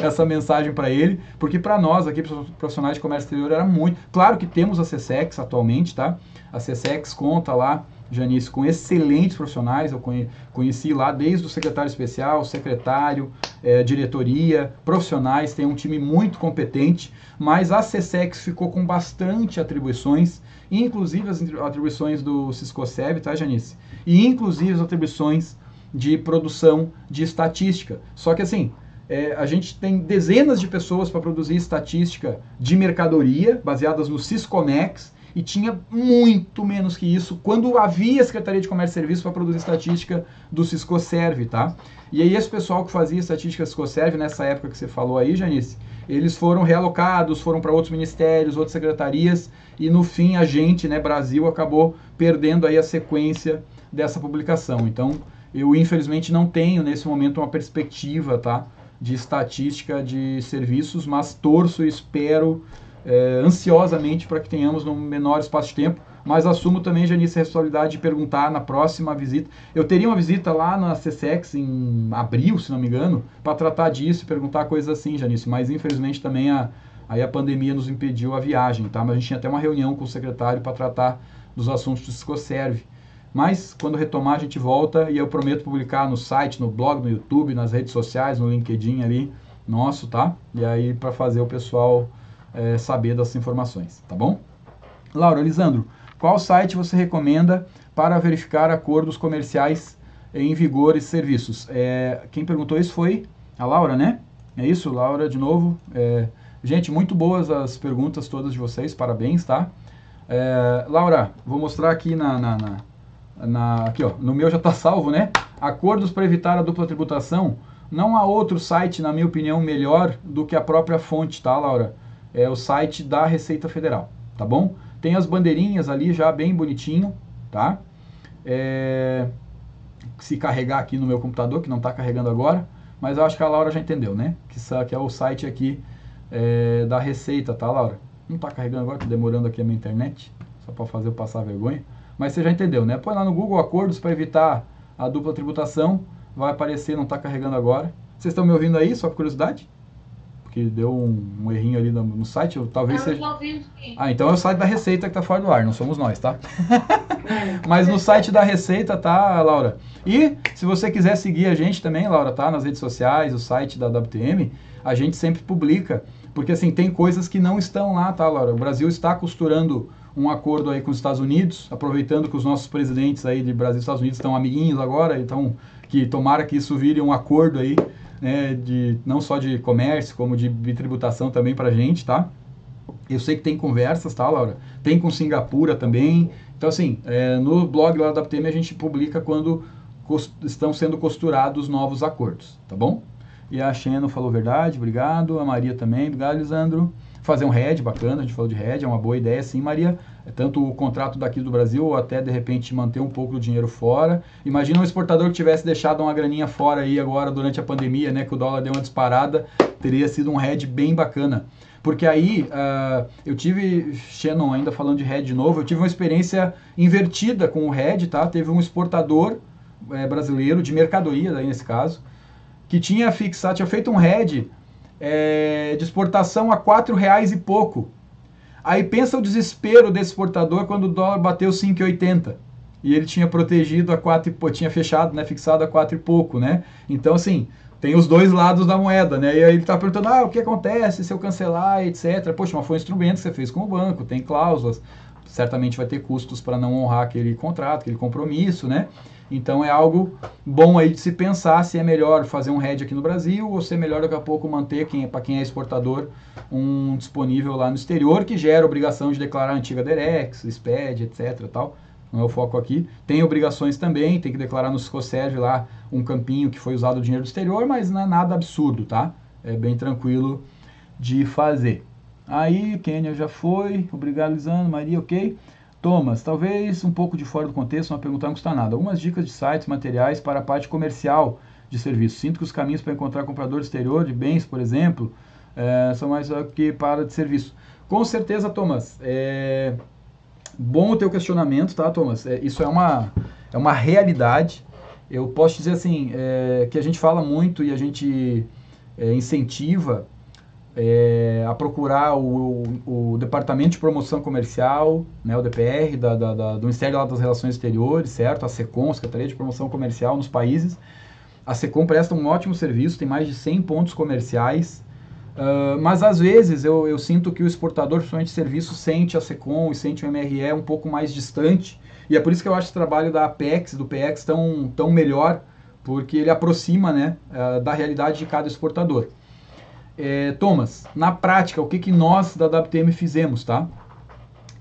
essa mensagem para ele, porque para nós aqui, profissionais de comércio exterior, era muito... Claro que temos a CSEX atualmente, tá? A CSEX conta lá, Janice, com excelentes profissionais. Eu conheci lá desde o secretário especial, secretário, diretoria, profissionais, tem um time muito competente, mas a CSEX ficou com bastante atribuições, inclusive as atribuições do Cisco-Serv, tá, Janice? E inclusive as atribuições de produção de estatística. Só que assim, a gente tem dezenas de pessoas para produzir estatística de mercadoria, baseadas no Siscomex, e tinha muito menos que isso quando havia Secretaria de Comércio e Serviços para produzir estatística do Cisco-Serv, tá? E aí esse pessoal que fazia estatística Cisco-Serv, nessa época que você falou aí, Janice, eles foram realocados, foram para outros ministérios, outras secretarias, e no fim a gente, né, Brasil, acabou perdendo aí a sequência dessa publicação. Então, eu infelizmente não tenho nesse momento uma perspectiva, tá, de estatística de serviços, mas torço e espero ansiosamente para que tenhamos num menor espaço de tempo, mas assumo também, Janice, a responsabilidade de perguntar na próxima visita. Eu teria uma visita lá na CSEX em abril, se não me engano, para tratar disso e perguntar coisas assim, Janice, mas infelizmente também aí a pandemia nos impediu a viagem, tá? Mas a gente tinha até uma reunião com o secretário para tratar dos assuntos do Cisco-Serv. Mas quando retomar a gente volta, e eu prometo publicar no site, no blog, no YouTube, nas redes sociais, no LinkedIn ali, nosso, tá? E aí para fazer o pessoal saber das informações, tá bom? Laura, Lisandro, qual site você recomenda para verificar acordos comerciais em vigor e serviços? Quem perguntou isso foi a Laura, né? É isso, Laura, de novo. Gente, muito boas as perguntas todas de vocês, parabéns, tá? Laura, vou mostrar aqui aqui, ó, no meu já está salvo, né? Acordos para evitar a dupla tributação. Não há outro site, na minha opinião, melhor do que a própria fonte, tá, Laura? É o site da Receita Federal, tá bom? Tem as bandeirinhas ali já bem bonitinho, tá? Se carregar aqui no meu computador, que não está carregando agora, mas eu acho que a Laura já entendeu, né? Que é o site aqui da Receita, tá, Laura? Não está carregando agora, está demorando aqui a minha internet, só para fazer eu passar vergonha. Mas você já entendeu, né? Põe lá no Google acordos para evitar a dupla tributação, vai aparecer, não está carregando agora. Vocês estão me ouvindo aí, só por curiosidade? Porque que deu um errinho ali no site, talvez seja... ouvindo, sim. Ah, então é o site da Receita que tá fora do ar, não somos nós, tá? Mas no site da Receita tá, Laura. E se você quiser seguir a gente também, Laura, tá? Nas redes sociais, o site da WTM, a gente sempre publica, porque assim, tem coisas que não estão lá, tá, Laura? O Brasil está costurando um acordo aí com os Estados Unidos, aproveitando que os nossos presidentes aí de Brasil e Estados Unidos estão amiguinhos agora, então que tomara que isso vire um acordo aí, né, de, não só de comércio, como de tributação também pra gente, tá? Eu sei que tem conversas, tá, Laura? Tem com Singapura também. Então, assim, no blog lá da WTM a gente publica quando estão sendo costurados novos acordos, tá bom? E a Xeno falou verdade, obrigado. A Maria também, obrigado, Lisandro. Fazer um RED, bacana, a gente falou de RED, é uma boa ideia, sim, Maria. Tanto o contrato daqui do Brasil, ou até, de repente, manter um pouco do dinheiro fora. Imagina um exportador que tivesse deixado uma graninha fora aí agora, durante a pandemia, né, que o dólar deu uma disparada, teria sido um RED bem bacana. Porque aí, eu tive, Shannon, ainda falando de RED de novo, eu tive uma experiência invertida com o RED, tá? Teve um exportador brasileiro, de mercadoria, daí nesse caso, que tinha feito um RED de exportação a R$4 e pouco. Aí pensa o desespero desse exportador quando o dólar bateu 5,80. E ele tinha protegido a 4 e pouco, tinha fechado, né, fixado a 4 e pouco, né? Então, assim, tem os dois lados da moeda, né? E aí ele tá perguntando, o que acontece se eu cancelar, etc. Poxa, mas foi um instrumento que você fez com o banco, tem cláusulas, certamente vai ter custos para não honrar aquele contrato, aquele compromisso, né? Então é algo bom aí de se pensar se é melhor fazer um hedge aqui no Brasil ou se é melhor daqui a pouco manter, para quem é exportador, um disponível lá no exterior que gera obrigação de declarar antiga DEREX, SPED, etc. Tal. Não é o foco aqui. Tem obrigações também, tem que declarar no Scoserv lá um campinho que foi usado o dinheiro do exterior, mas não é nada absurdo, tá? É bem tranquilo de fazer. Aí, Kênia já foi, obrigado, Lisandro, Maria, ok. Thomas, talvez um pouco de fora do contexto, uma pergunta não custa nada. Algumas dicas de sites, materiais para a parte comercial de serviços. Sinto que os caminhos para encontrar comprador exterior de bens, por exemplo, são mais que para de serviço. Com certeza, Thomas. Bom o teu questionamento, tá, Thomas? Isso é uma realidade. Eu posso dizer assim, que a gente fala muito e a gente incentiva a procurar o Departamento de Promoção Comercial, né, o DPR, do Ministério das Relações Exteriores, certo? A SECOM, Secretaria de Promoção Comercial nos países. A SECOM presta um ótimo serviço, tem mais de 100 pontos comerciais, mas às vezes eu sinto que o exportador, principalmente de serviço, sente a SECOM e sente o MRE um pouco mais distante, e é por isso que eu acho esse trabalho da Apex, do PX tão melhor, porque ele aproxima, né, da realidade de cada exportador. Thomas, na prática, o que nós da WTM fizemos, tá?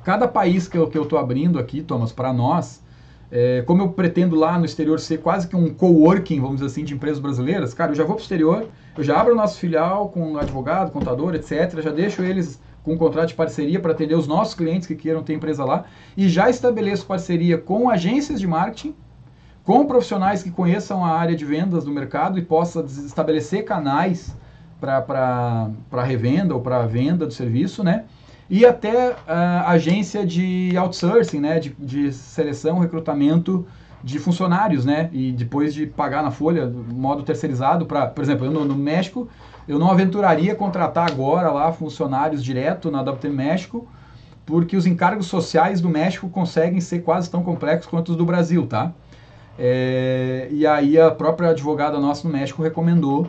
Cada país que eu estou abrindo aqui, Thomas, para nós, como eu pretendo lá no exterior ser quase que um coworking, vamos dizer assim, de empresas brasileiras, cara, eu já vou para o exterior, eu já abro o nosso filial com advogado, contador, etc., já deixo eles com um contrato de parceria para atender os nossos clientes que queiram ter empresa lá, e já estabeleço parceria com agências de marketing, com profissionais que conheçam a área de vendas do mercado e possa estabelecer canais para revenda ou para venda do serviço, né? E até agência de outsourcing, né? De seleção, recrutamento de funcionários, né? E depois de pagar na folha, modo terceirizado, por exemplo, eu no México, eu não aventuraria contratar agora lá funcionários direto na WTM México, porque os encargos sociais do México conseguem ser quase tão complexos quanto os do Brasil, tá? E aí a própria advogada nossa no México recomendou,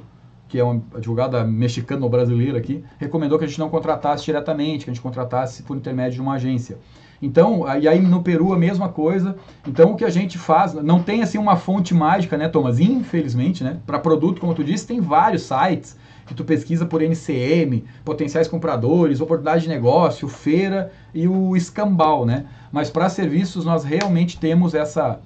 que é uma advogada mexicana ou brasileira aqui, recomendou que a gente não contratasse diretamente, que a gente contratasse por intermédio de uma agência. Então, e aí no Peru a mesma coisa. Então, o que a gente faz, não tem assim uma fonte mágica, né, Thomas? Infelizmente, né? Para produto, como tu disse, tem vários sites que tu pesquisa por NCM, potenciais compradores, oportunidade de negócio, feira e o escambau, né? Mas para serviços nós realmente temos essa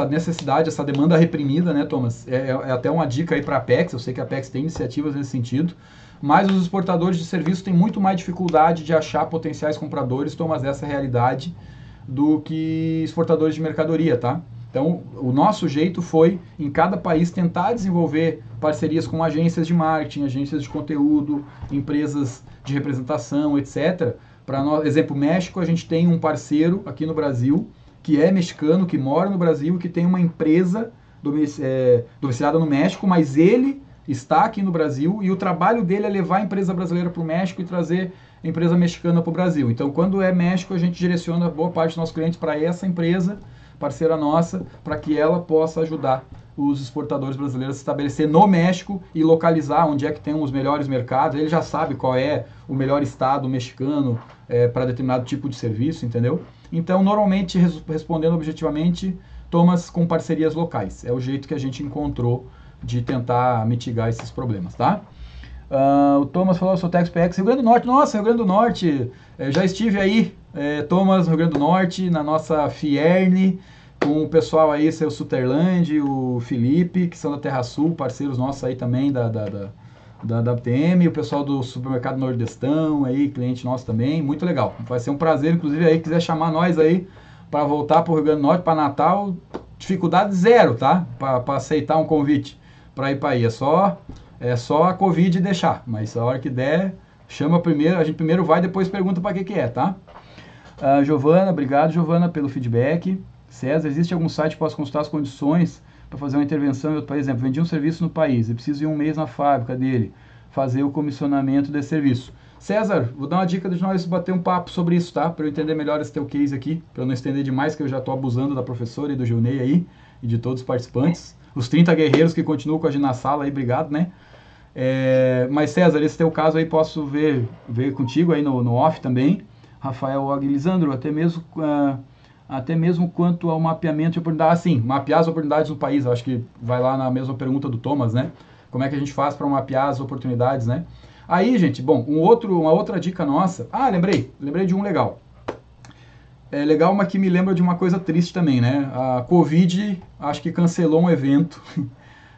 necessidade, essa demanda reprimida, né, Thomas? É até uma dica aí para a Apex, eu sei que a Apex tem iniciativas nesse sentido, mas os exportadores de serviço têm muito mais dificuldade de achar potenciais compradores, Thomas, essa realidade, do que exportadores de mercadoria, tá? Então, o nosso jeito foi, em cada país, tentar desenvolver parcerias com agências de marketing, agências de conteúdo, empresas de representação, etc. Para nós, exemplo, México, a gente tem um parceiro aqui no Brasil, que é mexicano, que mora no Brasil, que tem uma empresa domiciliada no México, mas ele está aqui no Brasil e o trabalho dele é levar a empresa brasileira para o México e trazer a empresa mexicana para o Brasil. Então, quando é México, a gente direciona boa parte dos nossos clientes para essa empresa, parceira nossa, para que ela possa ajudar os exportadores brasileiros a se estabelecer no México e localizar onde é que tem os melhores mercados. Ele já sabe qual é o melhor estado mexicano para determinado tipo de serviço, entendeu? Então, normalmente, respondendo objetivamente, Thomas, com parcerias locais. É o jeito que a gente encontrou de tentar mitigar esses problemas, tá? O Thomas falou, sou TexPX, Rio Grande do Norte. Nossa, Rio Grande do Norte, já estive aí, Thomas, no Rio Grande do Norte, na nossa Fierne, com o pessoal aí, seu Suterland, o Felipe, que são da Terra Sul, parceiros nossos aí também da WTM, o pessoal do Supermercado Nordestão aí, cliente nosso também, muito legal. Vai ser um prazer, inclusive, aí, quiser chamar nós aí para voltar para o Rio Grande do Norte, para Natal, dificuldade zero, tá? Para aceitar um convite para ir para aí. É só a Covid deixar, mas a hora que der, chama primeiro, a gente primeiro vai, depois pergunta para que é, tá? Giovana, obrigado, Giovana, pelo feedback. César, existe algum site que possa consultar as condições para fazer uma intervenção em outro país? Por exemplo, vendi um serviço no país, eu preciso ir um mês na fábrica dele, fazer o comissionamento desse serviço. César, vou dar uma dica de nós bater um papo sobre isso, tá? Para eu entender melhor esse teu case aqui, para eu não estender demais, que eu já estou abusando da professora e do Gilney aí, e de todos os participantes. Os 30 guerreiros que continuam com a gente na sala aí, obrigado, né? Mas César, esse teu caso aí posso ver contigo aí no off também. Rafael Aguilisandro, até mesmo quanto ao mapeamento de oportunidades. Sim, mapear as oportunidades no país, eu acho que vai lá na mesma pergunta do Thomas, né? Como é que a gente faz para mapear as oportunidades, né? Aí, gente, bom, uma outra dica nossa. Lembrei de um legal. É legal, mas que me lembra de uma coisa triste também, né? A Covid, acho que cancelou um evento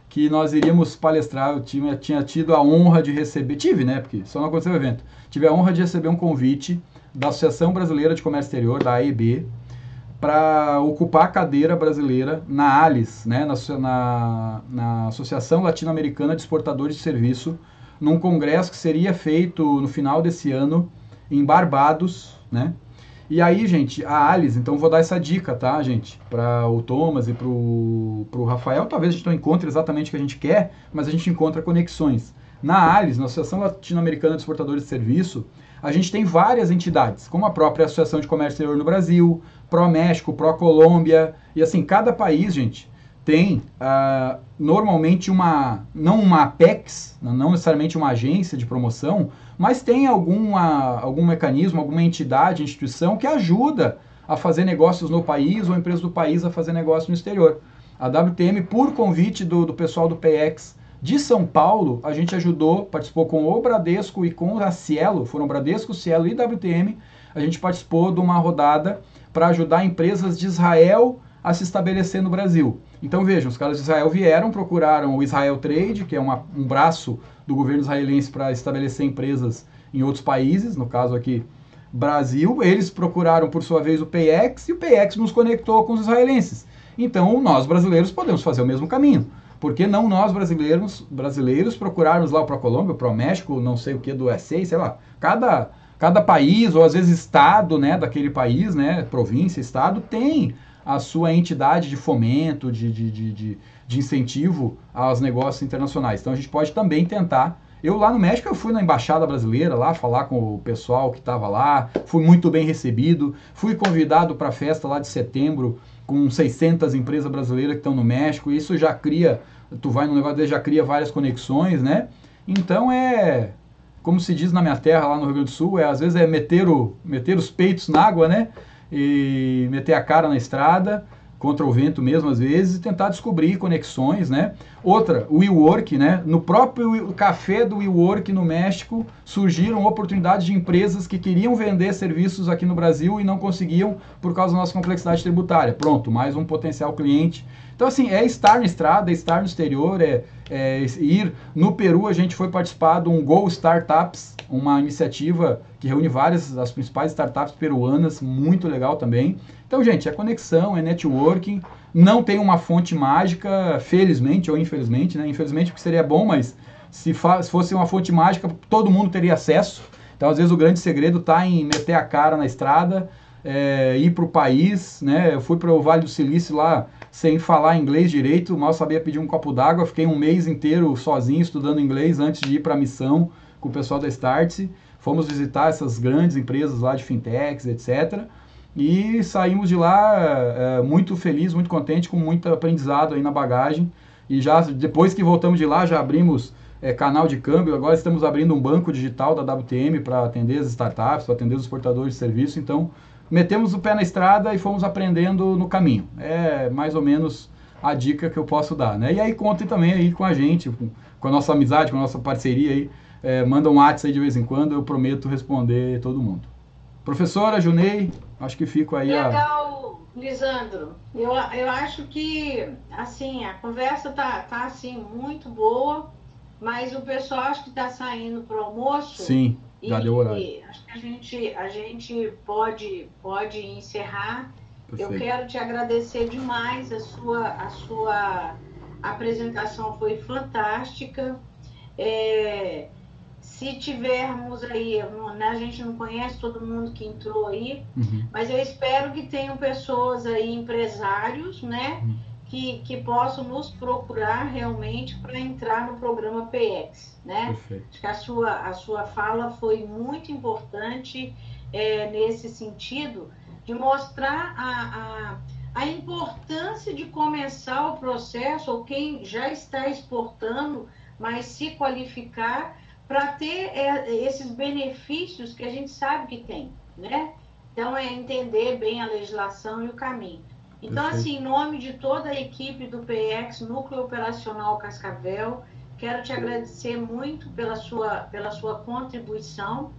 que nós iríamos palestrar. Eu tinha tido a honra de receber, né? Porque só não aconteceu o evento. Tive a honra de receber um convite da Associação Brasileira de Comércio Exterior, da AEB, para ocupar a cadeira brasileira na ALIS, né? Na Associação Latino-Americana de Exportadores de Serviço, num congresso que seria feito no final desse ano em Barbados, né? E aí, gente, a ALIS, então vou dar essa dica, tá, gente? Para o Thomas e para o Rafael, talvez a gente não encontre exatamente o que a gente quer, mas a gente encontra conexões. Na ALIS, na Associação Latino-Americana de Exportadores de Serviço, a gente tem várias entidades, como a própria Associação de Comércio Exterior no Brasil, Pró-México, Pró-Colômbia, e assim, cada país, gente, tem normalmente não uma Apex, não necessariamente uma agência de promoção, mas tem algum mecanismo, alguma entidade, instituição que ajuda a fazer negócios no país ou a empresa do país a fazer negócio no exterior. A WTM, por convite do pessoal do PX de São Paulo, a gente participou com o Bradesco e com a Cielo, foram Bradesco, Cielo e WTM, a gente participou de uma rodada para ajudar empresas de Israel a se estabelecer no Brasil. Então vejam, os caras de Israel procuraram o Israel Trade, que é um braço do governo israelense para estabelecer empresas em outros países, no caso aqui Brasil. Eles procuraram por sua vez o PX e o PX nos conectou com os israelenses. Então nós brasileiros podemos fazer o mesmo caminho. Por que não nós brasileiros procurarmos lá para a Colômbia, para o México, não sei o que, do USA, sei lá. Cada país, ou às vezes estado, né, daquele país, né, província, estado, tem a sua entidade de fomento, de incentivo aos negócios internacionais. Então a gente pode também tentar. Eu lá no México, eu fui na Embaixada Brasileira lá, falar com o pessoal que estava lá, fui muito bem recebido, fui convidado para a festa lá de setembro, com 600 empresas brasileiras que estão no México, e isso já cria, tu vai no negócio dele, já cria várias conexões, né? Então como se diz na minha terra, lá no Rio Grande do Sul, às vezes meter os peitos na água, né? E meter a cara na estrada, contra o vento mesmo às vezes, e tentar descobrir conexões, né? Outra, o WeWork, né? No próprio café do WeWork no México, surgiram oportunidades de empresas que queriam vender serviços aqui no Brasil e não conseguiam por causa da nossa complexidade tributária. Pronto, mais um potencial cliente. Então, assim, estar na estrada, estar no exterior, ir. No Peru, a gente foi participar de um Go Startups, uma iniciativa que reúne várias das principais startups peruanas, muito legal também. Então, gente, é conexão, é networking, não tem uma fonte mágica, felizmente ou infelizmente, né? Infelizmente porque seria bom, mas se fosse uma fonte mágica, todo mundo teria acesso. Então, às vezes, o grande segredo está em meter a cara na estrada, ir para o país, né? Eu fui para o Vale do Silício lá sem falar inglês direito, mal sabia pedir um copo d'água, fiquei um mês inteiro sozinho estudando inglês antes de ir para a missão com o pessoal da Startse. Fomos visitar essas grandes empresas lá de fintechs, etc. E saímos de lá muito feliz, muito contente, com muito aprendizado aí na bagagem. E já depois que voltamos de lá, já abrimos canal de câmbio. Agora estamos abrindo um banco digital da WTM para atender as startups, para atender os exportadores de serviço. Então, metemos o pé na estrada e fomos aprendendo no caminho. É mais ou menos a dica que eu posso dar, né? E aí contem também aí com a gente, com a nossa amizade, com a nossa parceria aí. Manda um WhatsApp aí de vez em quando, eu prometo responder todo mundo. Professora Junei, acho que fico aí Legal, Lisandro. Eu acho que, assim, a conversa tá assim, muito boa, mas o pessoal acho que está saindo para o almoço. Sim, já deu horário. Acho que a gente pode encerrar. Perfeito. Eu quero te agradecer demais, a sua apresentação foi fantástica. Se tivermos aí, né, a gente não conhece todo mundo que entrou aí, mas eu espero que tenham pessoas aí, empresários, né, que possam nos procurar realmente para entrar no programa PX, né? Perfeito. Acho que a sua fala foi muito importante nesse sentido, de mostrar a importância de começar o processo, ou quem já está exportando, mas se qualificar para ter esses benefícios que a gente sabe que tem, né? Então, entender bem a legislação e o caminho. Então, Perfeito. assim, em nome de toda a equipe do PX, Núcleo Operacional Cascavel, quero te agradecer muito pela sua contribuição.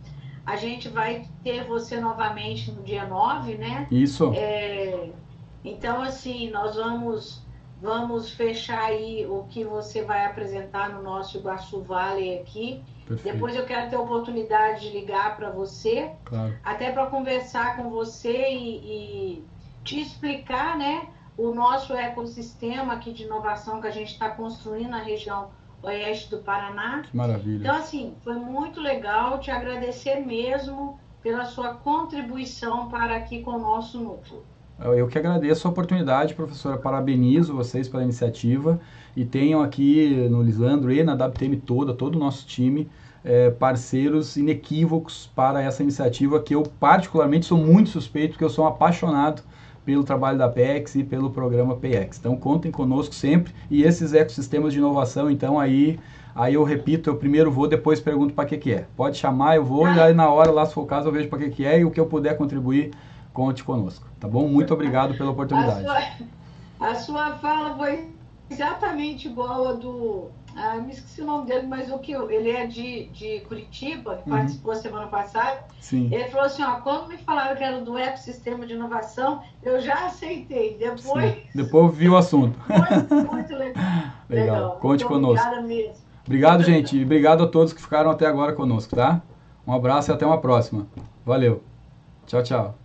A gente vai ter você novamente no dia 9, né? Isso. Então, assim, nós vamos fechar aí o que você vai apresentar no nosso Iguaçu Valley aqui. Perfeito. Depois eu quero ter a oportunidade de ligar para você, claro, até para conversar com você e te explicar, né, o nosso ecossistema aqui de inovação que a gente está construindo na região oeste do Paraná. Que maravilha. Então, assim, foi muito legal, te agradecer mesmo pela sua contribuição para aqui com o nosso núcleo. Eu que agradeço a oportunidade, professora, parabenizo vocês pela iniciativa e tenham aqui no Lisandro e na WTM todo o nosso time, parceiros inequívocos para essa iniciativa, que eu particularmente sou muito suspeito, porque eu sou um apaixonado pelo trabalho da PX e pelo programa PX. Então contem conosco sempre, e esses ecossistemas de inovação, então aí eu repito, eu primeiro vou, depois pergunto para que é. Pode chamar, eu vou, e aí na hora, lá se for o caso, eu vejo para que é, e o que eu puder contribuir, conte conosco, tá bom? Muito obrigado pela oportunidade. A sua fala foi exatamente igual a do... me esqueci o nome dele, mas ele é de Curitiba, que participou semana passada. Sim. Ele falou assim, quando me falaram que era do ecossistema de inovação, eu já aceitei. Depois vi o assunto. Muito legal. Legal. Conte muito conosco. Obrigada mesmo. Obrigado, gente. E obrigado a todos que ficaram até agora conosco, tá? Um abraço e até uma próxima. Valeu. Tchau, tchau.